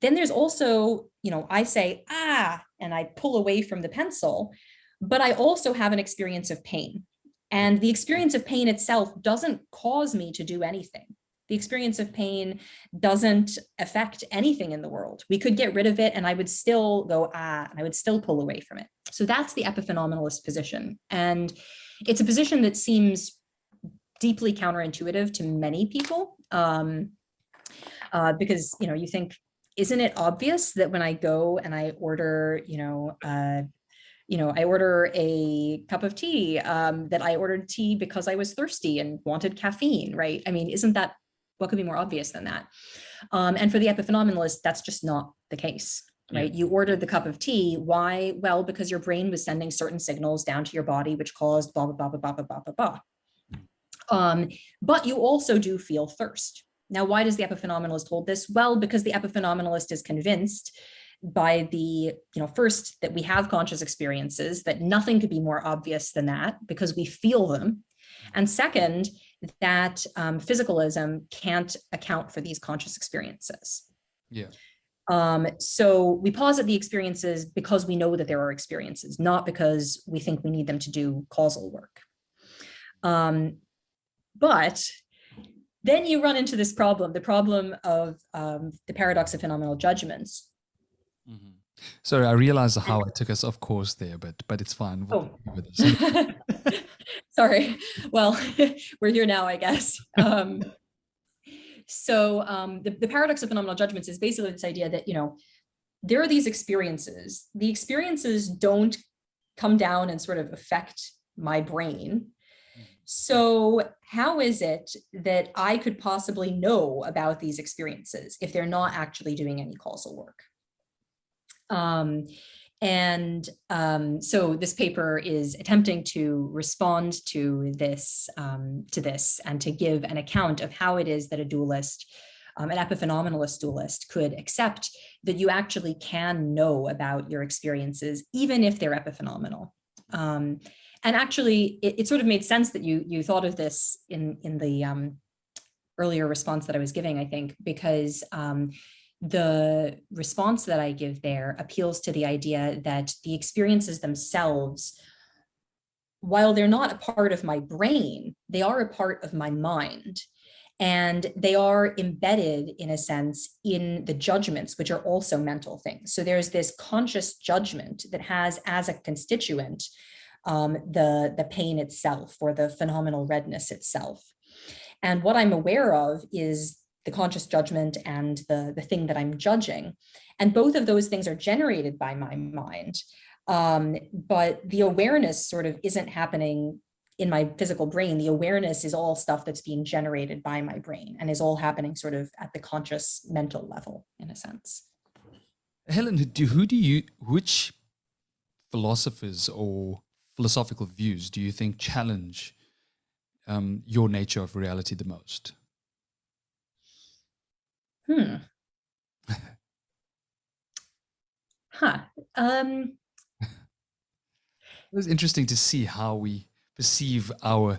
then there's also, I say, and I pull away from the pencil, but I also have an experience of pain. And the experience of pain itself doesn't cause me to do anything. The experience of pain doesn't affect anything in the world. We could get rid of it and I would still go, and I would still pull away from it. So that's the epiphenomenalist position. And it's a position that seems deeply counterintuitive to many people because, you think, isn't it obvious that when I go and I order, I order a cup of tea, that I ordered tea because I was thirsty and wanted caffeine, right? I mean, isn't that, what could be more obvious than that? And for the epiphenomenalist, that's just not the case, right? You ordered the cup of tea. Why? Well, because your brain was sending certain signals down to your body, which caused blah, blah, blah, blah, blah, blah, blah, blah. But you also do feel thirst. Now, why does the epiphenomenalist hold this? Well, because the epiphenomenalist is convinced by the, first, that we have conscious experiences, that nothing could be more obvious than that because we feel them. And second, that physicalism can't account for these conscious experiences. Yeah. So we posit the experiences because we know that there are experiences, not because we think we need them to do causal work. But then you run into this problem, the problem of the paradox of phenomenal judgments. Mm-hmm. Sorry, I realized how I took us off course there, but it's fine. We'll Sorry. Well, we're here now, I guess. So the paradox of phenomenal judgments is basically this idea that, there are these experiences. The experiences don't come down and sort of affect my brain. So how is it that I could possibly know about these experiences if they're not actually doing any causal work? So this paper is attempting to respond to this and to give an account of how it is that a dualist, an epiphenomenalist dualist, could accept that you actually can know about your experiences, even if they're epiphenomenal. And actually, it sort of made sense that you thought of this in the earlier response that I was giving, I think, because the response that I give there appeals to the idea that the experiences themselves, while they're not a part of my brain, they are a part of my mind. And they are embedded, in a sense, in the judgments, which are also mental things. So there's this conscious judgment that has as a constituent the pain itself, or the phenomenal redness itself. And what I'm aware of is the conscious judgment and the thing that I'm judging. And both of those things are generated by my mind. But the awareness sort of isn't happening in my physical brain. The awareness is all stuff that's being generated by my brain and is all happening sort of at the conscious mental level, in a sense. Helen, which philosophers or philosophical views do you think challenge your nature of reality the most? It was interesting to see how we perceive the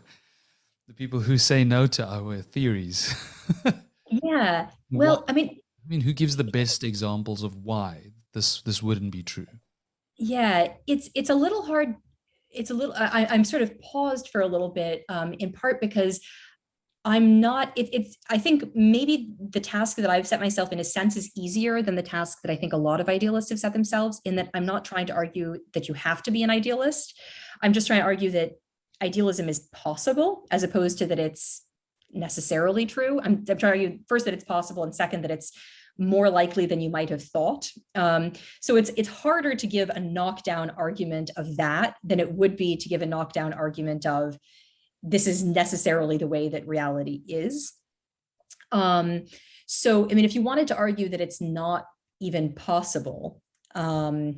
people who say no to our theories. Yeah. Well, I mean, who gives the best examples of why this wouldn't be true? Yeah, it's a little hard. It's a little, I'm sort of paused for a little bit, in part because I'm not, I think maybe the task that I've set myself in a sense is easier than the task that I think a lot of idealists have set themselves, in that I'm not trying to argue that you have to be an idealist. I'm just trying to argue that idealism is possible, as opposed to that it's necessarily true. I'm trying to argue first that it's possible, and second that it's more likely than you might have thought. So it's harder to give a knockdown argument of that than it would be to give a knockdown argument of this is necessarily the way that reality is. So, I mean, if you wanted to argue that it's not even possible, sounds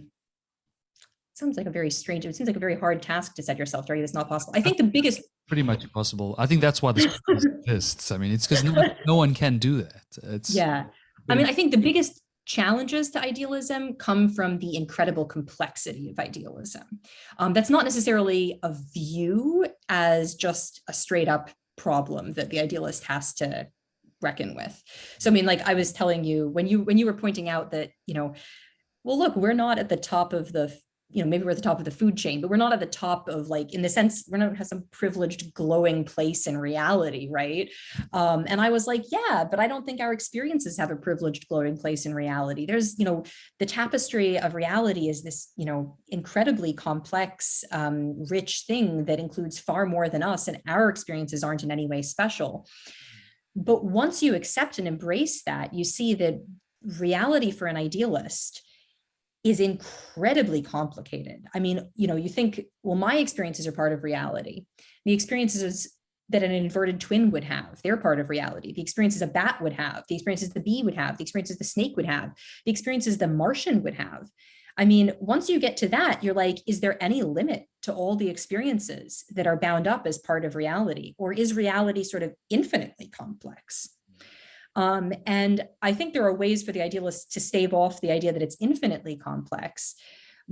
like a very strange, it seems like a very hard task to set yourself to argue it's not possible. I think the biggest... Pretty much impossible. I think that's why this exists. I mean, it's because no one can do that. Yeah. I mean, I think the biggest challenges to idealism come from the incredible complexity of idealism. That's not necessarily a view as just a straight up problem that the idealist has to reckon with. So, I mean, like I was telling you, when you were pointing out that, well, look, we're not at the top of the, maybe we're at the top of the food chain, but we're not at the top of, like, in the sense, we're not have some privileged glowing place in reality, right? And I was like, yeah, but I don't think our experiences have a privileged glowing place in reality. There's, the tapestry of reality is this, incredibly complex, rich thing that includes far more than us, and our experiences aren't in any way special. But once you accept and embrace that, you see that reality for an idealist is incredibly complicated. I mean, you think, well, my experiences are part of reality. The experiences that an inverted twin would have, they're part of reality. The experiences a bat would have, the experiences the bee would have, the experiences the snake would have, the experiences the Martian would have. I mean, once you get to that, you're like, is there any limit to all the experiences that are bound up as part of reality? Or is reality sort of infinitely complex? And I think there are ways for the idealists to stave off the idea that it's infinitely complex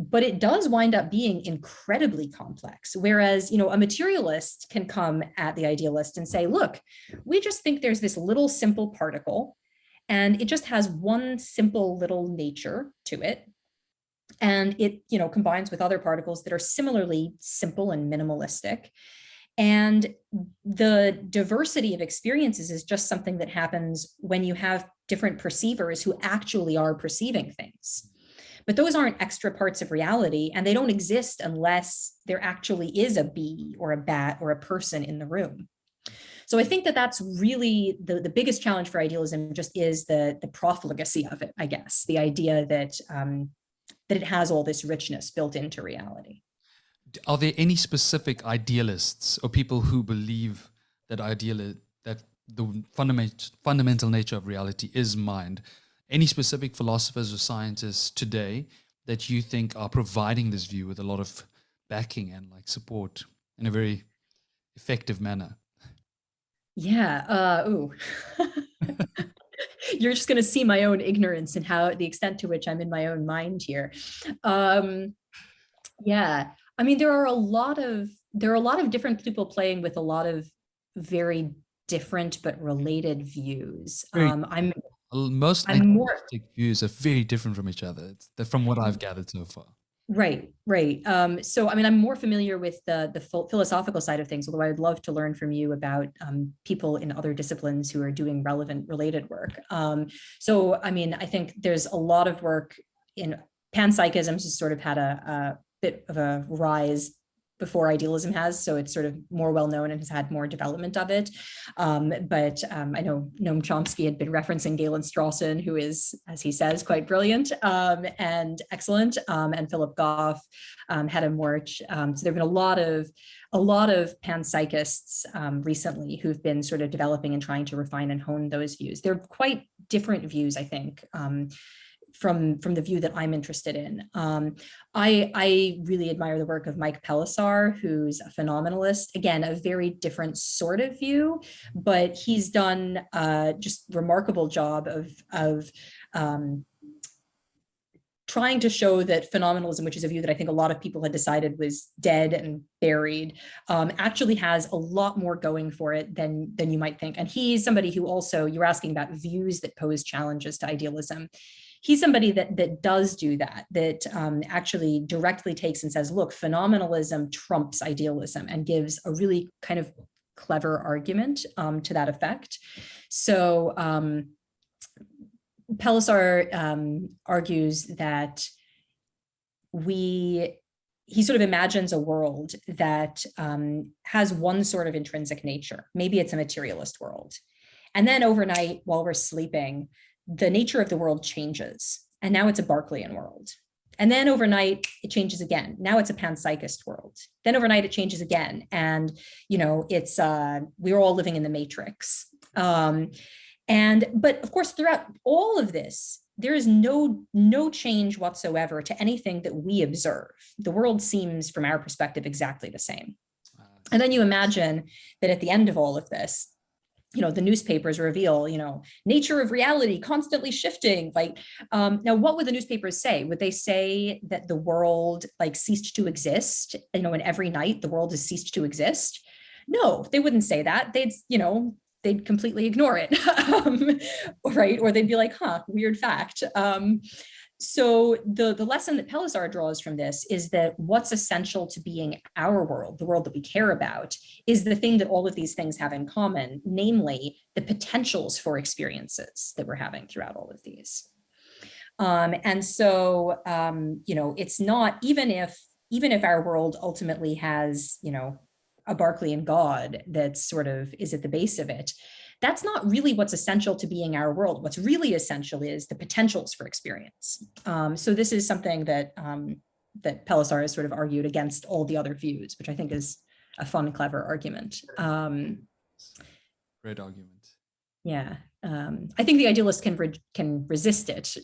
but it does wind up being incredibly complex. Whereas, a materialist can come at the idealist and say, look, we just think there's this little simple particle, and it just has one simple little nature to it. And it, combines with other particles that are similarly simple and minimalistic. And the diversity of experiences is just something that happens when you have different perceivers who actually are perceiving things. But those aren't extra parts of reality, and they don't exist unless there actually is a bee or a bat or a person in the room. So I think that that's really the biggest challenge for idealism, just is the profligacy of it, I guess, the idea that it has all this richness built into reality. Are there any specific idealists or people who believe that that the fundamental nature of reality is mind? Any specific philosophers or scientists today that you think are providing this view with a lot of backing and support in a very effective manner? Yeah. You're just going to see my own ignorance and the extent to which I'm in my own mind here. Yeah. I mean, there are a lot of different people playing with a lot of very different but related views. Most idealistic views are very different from each other. From what I've gathered so far. Right. So, I mean, I'm more familiar with the philosophical side of things, although I would love to learn from you about people in other disciplines who are doing relevant related work. So, I mean, I think there's a lot of work in panpsychism has sort of had a bit of a rise before idealism has, so it's sort of more well-known and has had more development of it. But I know Noam Chomsky had been referencing Galen Strawson, who is, as he says, quite brilliant and excellent, and Philip Goff, Hedda Morch. So there have been a lot of panpsychists recently who've been sort of developing and trying to refine and hone those views. They're quite different views, I think, from the view that I'm interested in. I really admire the work of Mike Pelissar, who's a phenomenalist. Again, a very different sort of view, but he's done just remarkable job of trying to show that phenomenalism, which is a view that I think a lot of people had decided was dead and buried, actually has a lot more going for it than you might think. And he's somebody who also, you're asking about views that pose challenges to idealism. He's somebody that does do that actually directly takes and says, look, phenomenalism trumps idealism, and gives a really kind of clever argument to that effect. So Pelissar argues that he sort of imagines a world that has one sort of intrinsic nature. Maybe it's a materialist world. And then overnight, while we're sleeping, the nature of the world changes. And now it's a Berkeleyan world. And then overnight, it changes again. Now it's a panpsychist world. Then overnight, it changes again. And, it's we're all living in the matrix. But of course, throughout all of this, there is no change whatsoever to anything that we observe. The world seems, from our perspective, exactly the same. And then you imagine that at the end of all of this, the newspapers reveal, nature of reality constantly shifting. Now, what would the newspapers say? Would they say that the world ceased to exist? And every night the world has ceased to exist? No, they wouldn't say that. They'd completely ignore it, right? Or they'd be like, weird fact. So the lesson that Pelissar draws from this is that what's essential to being our world, the world that we care about, is the thing that all of these things have in common, namely the potentials for experiences that we're having throughout all of these. And so, it's not, even if our world ultimately has, a Berkeleyan God that sort of is at the base of it, that's not really what's essential to being our world. What's really essential is the potentials for experience. So this is something that Pelissar has sort of argued against all the other views, which I think is a fun, clever argument. Great argument. Yeah, I think the idealist can resist it,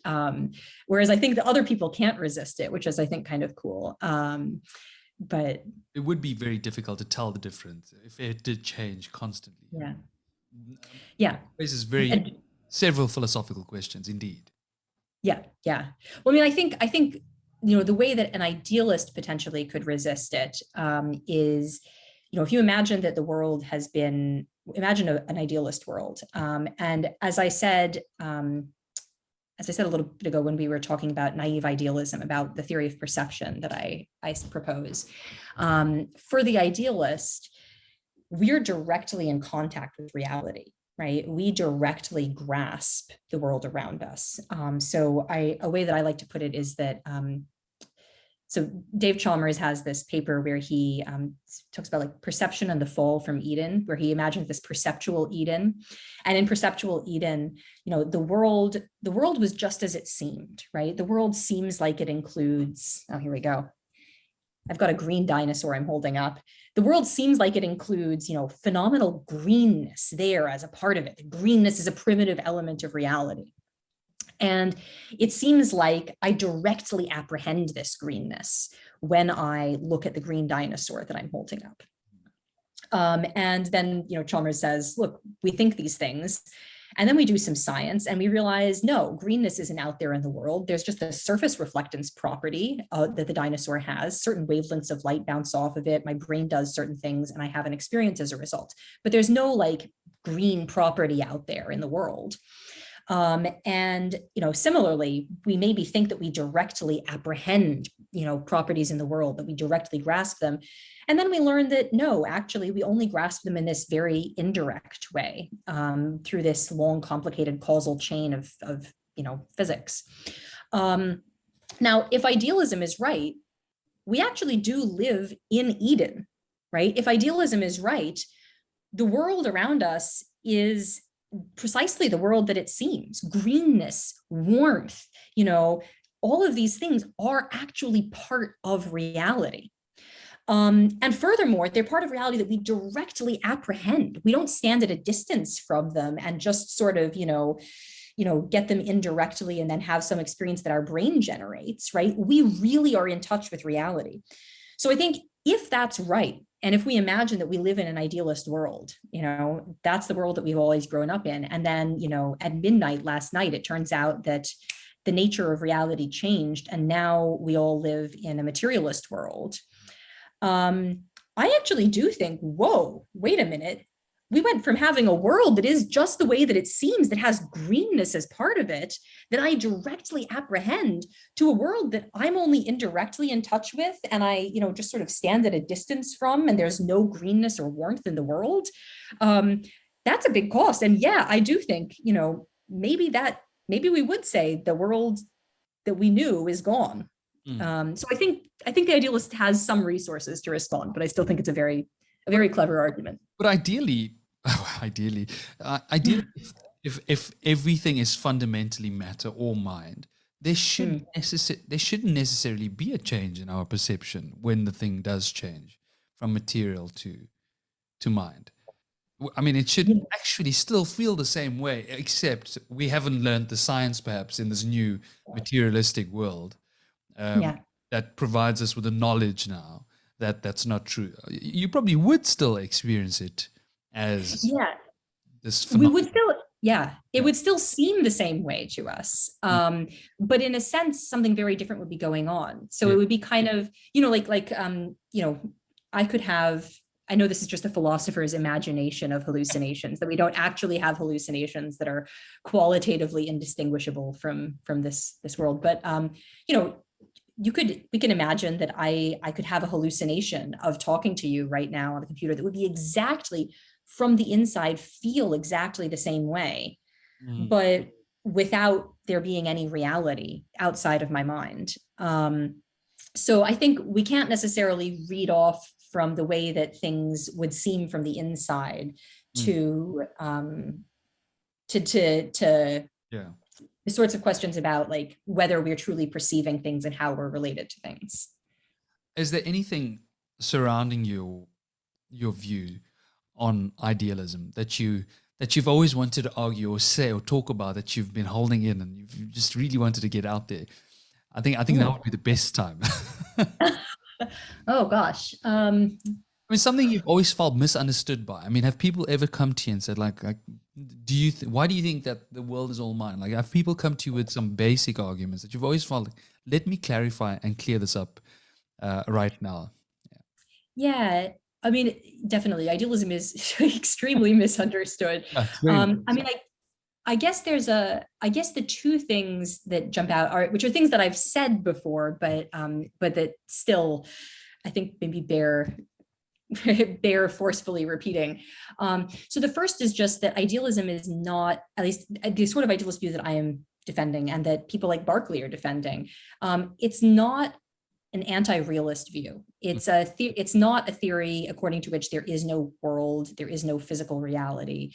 whereas I think the other people can't resist it, which is, I think, kind of cool. But it would be very difficult to tell the difference if it did change constantly. Yeah. Raises several philosophical questions, indeed. Yeah. Well, I mean, I think the way that an idealist potentially could resist it is, if you imagine that the world has been, imagine an idealist world. And as I said a little bit ago when we were talking about naive idealism, about the theory of perception that I propose, for the idealist, we're directly in contact with reality, right? We directly grasp the world around us. So a way that I like to put it is that, so Dave Chalmers has this paper where he talks about like perception and the fall from Eden, where he imagines this perceptual Eden. And in perceptual Eden, the world was just as it seemed, right? The world seems like it includes, oh, here we go. I've got a green dinosaur I'm holding up. The world seems like it includes, phenomenal greenness there as a part of it. The greenness is a primitive element of reality. And it seems like I directly apprehend this greenness when I look at the green dinosaur that I'm holding up. And then, Chalmers says, look, we think these things, and then we do some science and we realize, no, greenness isn't out there in the world. There's just a surface reflectance property that the dinosaur has. Certain wavelengths of light bounce off of it. My brain does certain things and I have an experience as a result. But there's no like green property out there in the world. And, similarly, we maybe think that we directly apprehend, properties in the world, that we directly grasp them. And then we learn that no, actually, we only grasp them in this very indirect way, through this long, complicated causal chain of physics. Now, if idealism is right, we actually do live in Eden, right? If idealism is right, the world around us is precisely the world that it seems. Greenness, warmth, all of these things are actually part of reality. And furthermore, they're part of reality that we directly apprehend. We don't stand at a distance from them and just sort of, get them indirectly and then have some experience that our brain generates, right? We really are in touch with reality. So I think if that's right, and if we imagine that we live in an idealist world, that's the world that we've always grown up in. And then, at midnight last night, it turns out that the nature of reality changed. And now we all live in a materialist world. I actually do think, whoa, wait a minute. We went from having a world that is just the way that it seems, that has greenness as part of it, that I directly apprehend, to a world that I'm only indirectly in touch with, and I, just sort of stand at a distance from, and there's no greenness or warmth in the world. That's a big cost. And yeah, I do think, maybe we would say the world that we knew is gone. So I think the idealist has some resources to respond, but I still think it's a very clever argument. But ideally, if everything is fundamentally matter or mind, there shouldn't necessarily be a change in our perception when the thing does change from material to mind. I mean, it should actually still feel the same way, except we haven't learned the science perhaps in this new materialistic world that provides us with the knowledge now that that's not true. You probably would still experience it as this phenomenon. We would still, it would still seem the same way to us. But in a sense, something very different would be going on. So it would be kind of, I could have, I know this is just a philosopher's imagination of hallucinations, that we don't actually have hallucinations that are qualitatively indistinguishable from this world. But, we can imagine that I could have a hallucination of talking to you right now on the computer that would be exactly from the inside, feel exactly the same way, but without there being any reality outside of my mind. So I think we can't necessarily read off from the way that things would seem from the inside to the sorts of questions about like whether we're truly perceiving things and how we're related to things. Is there anything surrounding your view on idealism that you've always wanted to argue or say or talk about, that you've been holding in and you've just really wanted to get out there? I think that would be the best time. Oh gosh. I mean, something you've always felt misunderstood by. I mean, have people ever come to you and said, like, why do you think that the world is all mine? Like, have people come to you with some basic arguments that you've always felt, like, let me clarify and clear this up right now? Yeah, I mean, definitely, idealism is extremely misunderstood. Yeah, it's very I mean, I guess I guess the two things that jump out are, which are things that I've said before, but that still, I think maybe bear forcefully repeating. So the first is just that idealism is not, at least the sort of idealist view that I am defending and that people like Berkeley are defending. It's not an anti-realist view. It's not a theory according to which there is no world, there is no physical reality.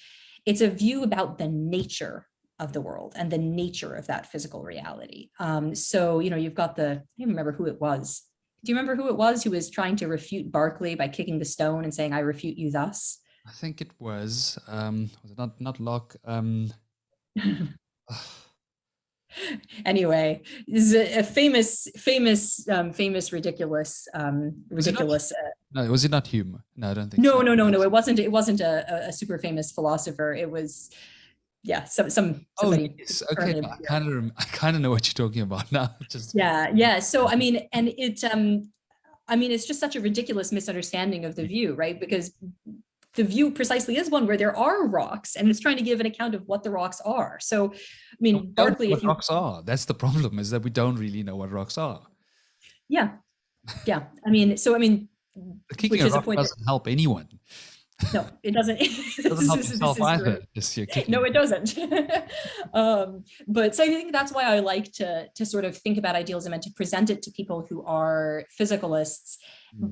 It's a view about the nature of the world and the nature of that physical reality. So, you've got I don't remember who it was. Do you remember who it was who was trying to refute Berkeley by kicking the stone and saying, "I refute you thus"? I think it was it not Locke? Anyway, this is a famous, ridiculous. No, was it not Hume? No, I don't think No, so. no. It wasn't a super famous philosopher. It was, yeah, somebody. Yes. Okay. I kind of know what you're talking about now. Yeah. So I mean, and it's just such a ridiculous misunderstanding of the view, right? Because the view precisely is one where there are rocks, and it's trying to give an account of what the rocks are. So, I mean, Berkeley, what rocks are. That's the problem, is that we don't really know what rocks are. Yeah. I mean, Kicking a rock doesn't help anyone. No, it doesn't. It doesn't help yourself either. No, it doesn't. But so I think that's why I like to sort of think about idealism and to present it to people who are physicalists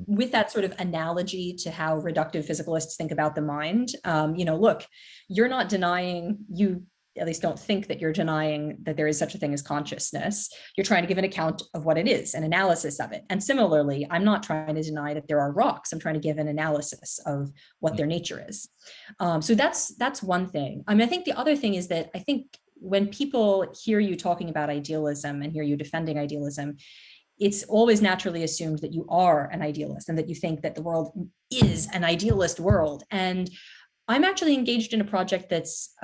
with that sort of analogy to how reductive physicalists think about the mind. Look, you're not denying, you at least don't think that you're denying that there is such a thing as consciousness. You're trying to give an account of what it is, an analysis of it. And similarly, I'm not trying to deny that there are rocks. I'm trying to give an analysis of what their nature is. So that's one thing. I mean, I think the other thing is that I think when people hear you talking about idealism and hear you defending idealism, it's always naturally assumed that you are an idealist and that you think that the world is an idealist world. And I'm actually engaged in a project that's,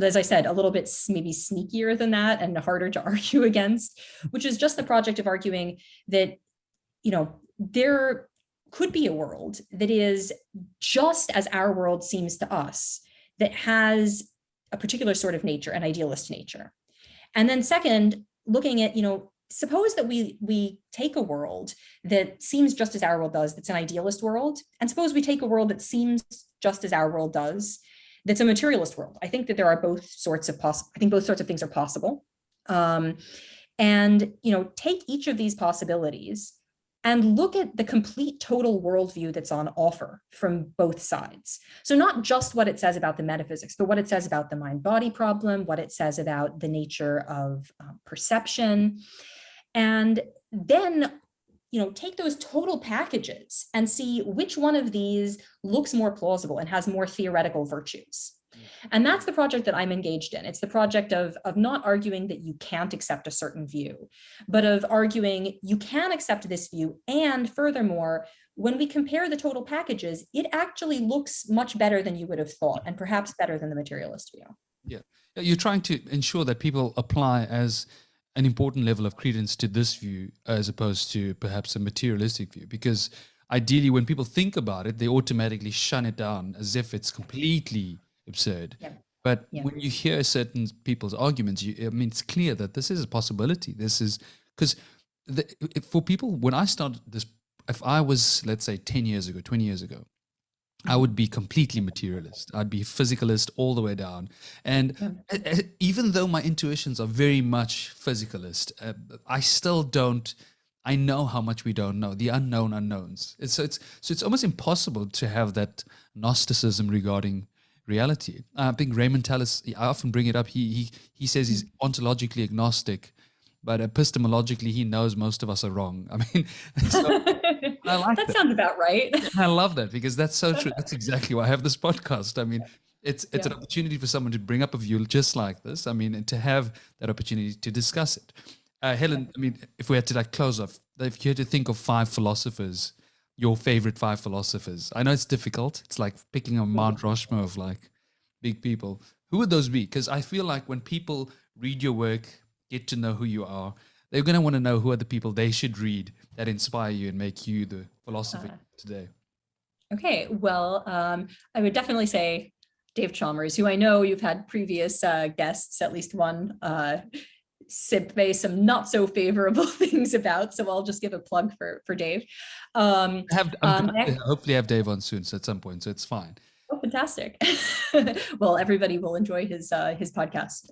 as I said, a little bit maybe sneakier than that and harder to argue against, which is just the project of arguing that, there could be a world that is just as our world seems to us, that has a particular sort of nature, an idealist nature. And then second, looking at, suppose that we take a world that seems just as our world does, that's an idealist world, and suppose we take a world that seems just as our world does, that's a materialist world. I think that there are both sorts of things are possible. And take each of these possibilities and look at the complete total worldview that's on offer from both sides. So not just what it says about the metaphysics, but what it says about the mind-body problem, what it says about the nature of perception. And then take those total packages and see which one of these looks more plausible and has more theoretical virtues. And that's the project that I'm engaged in. It's the project of not arguing that you can't accept a certain view, but of arguing you can accept this view. And furthermore, when we compare the total packages, it actually looks much better than you would have thought, and perhaps better than the materialist view. Yeah. You're trying to ensure that people apply as an important level of credence to this view as opposed to perhaps a materialistic view, because ideally when people think about it, they automatically shun it down as if it's completely absurd. Yeah. But when you hear certain people's arguments, it's clear that this is a possibility. This is because for people, when I started this, if I was, let's say 10 years ago, 20 years ago, I would be completely materialist. I'd be physicalist all the way down. And even though my intuitions are very much physicalist, I still don't, I know how much we don't know, the unknown unknowns. So it's almost impossible to have that Gnosticism regarding reality. I think Raymond Tallis, I often bring it up, he says he's ontologically agnostic, but epistemologically he knows most of us are wrong. I mean, so, I like that. Sounds about right. I love that because that's so true. That's exactly why I have this podcast. I mean, it's an opportunity for someone to bring up a view just like this. I mean, and to have that opportunity to discuss it. Helen, I mean, if we had to close off, if you had to think of 5 philosophers your favorite 5 philosophers? I know it's difficult. It's like picking a Mount Rushmore of like big people. Who would those be? Because I feel like when people read your work, get to know who you are, they're going to want to know who are the people they should read that inspire you and make you the philosopher today. Okay, well, I would definitely say Dave Chalmers, who I know you've had previous guests, at least one, say some not so favorable things about. So I'll just give a plug for Dave. I'm going to hopefully have Dave on soon, so at some point, so it's fine. Oh, fantastic. Well, everybody will enjoy his podcast.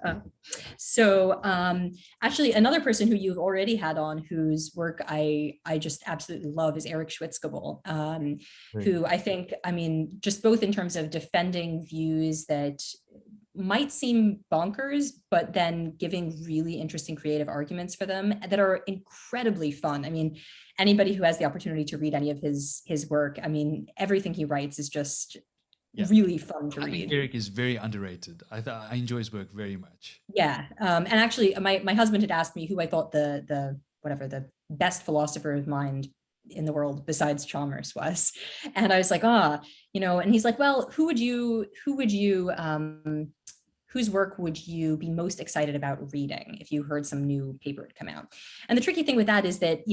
Actually, another person who you've already had on, whose work I just absolutely love, is Eric Schwitzgebel, who I think, I mean, just both in terms of defending views that might seem bonkers, but then giving really interesting creative arguments for them that are incredibly fun. I mean, anybody who has the opportunity to read any of his work, I mean, everything he writes is just really fun to read. I think Eric is very underrated. I enjoy his work very much. Yeah, and actually, my husband had asked me who I thought the best philosopher of mind in the world besides Chalmers was, and I was like, and he's like, well, whose work would you be most excited about reading if you heard some new paper had come out? And the tricky thing with that is that,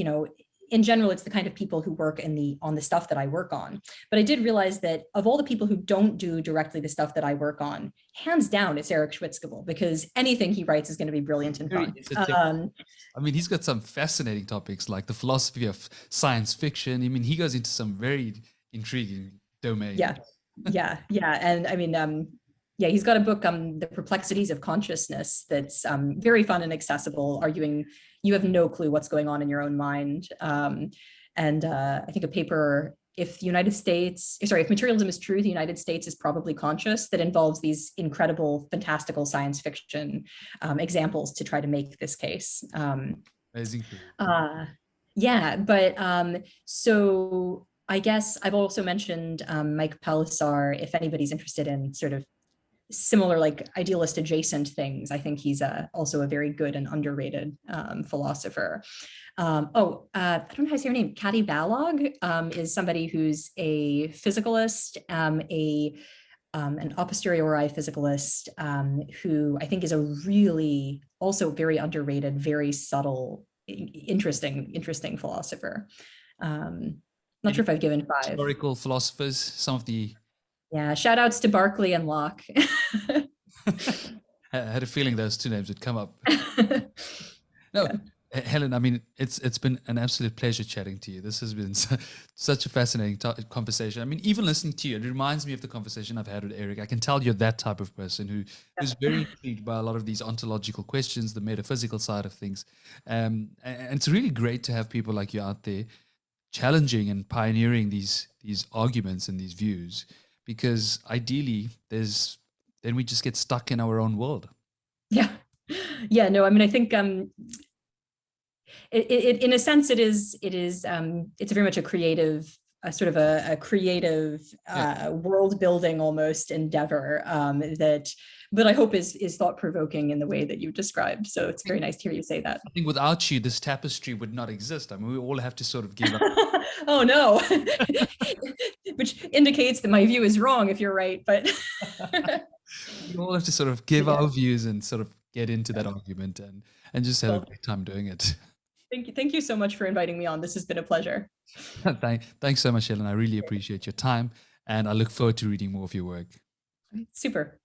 in general, it's the kind of people who work on the stuff that I work on. But I did realize that of all the people who don't do directly the stuff that I work on, hands down, it's Eric Schwitzgebel, because anything he writes is going to be brilliant and fun. I mean, he's got some fascinating topics like the philosophy of science fiction. I mean, he goes into some very intriguing domains. Yeah. And I mean, he's got a book, The Perplexities of Consciousness, that's very fun and accessible, arguing you have no clue what's going on in your own mind. And I think a paper, if materialism is true, the United States is probably conscious, that involves these incredible, fantastical science fiction examples to try to make this case. Amazing. So I guess I've also mentioned Mike Pelissar, if anybody's interested in sort of similar, like idealist adjacent things. I think he's also a very good and underrated philosopher. I don't know how to say her name. Kati Balog is somebody who's a physicalist, an a posteriori physicalist, who I think is a really also very underrated, very subtle, interesting philosopher. Not sure if I've given 5. Historical philosophers, some of the... Yeah, shout outs to Berkeley and Locke. I had a feeling those two names would come up. No, Helen, I mean, it's been an absolute pleasure chatting to you. This has been such a fascinating conversation. I mean, even listening to you, it reminds me of the conversation I've had with Eric. I can tell you're that type of person who's very intrigued by a lot of these ontological questions, the metaphysical side of things. And it's really great to have people like you out there challenging and pioneering these arguments and these views. Because ideally, then we just get stuck in our own world. Yeah. No, I mean, I think in a sense, it's very much a creative, world building almost endeavor that I hope is thought provoking in the way that you described. So it's very nice to hear you say that. I think without you, this tapestry would not exist. I mean, we all have to sort of give up. Oh no, which indicates that my view is wrong if you're right, but we all have to sort of give our views and sort of get into that argument and just have a great time doing it. Thank you so much for inviting me on. This has been a pleasure. Thanks so much, Helen. I really appreciate your time, and I look forward to reading more of your work. Super.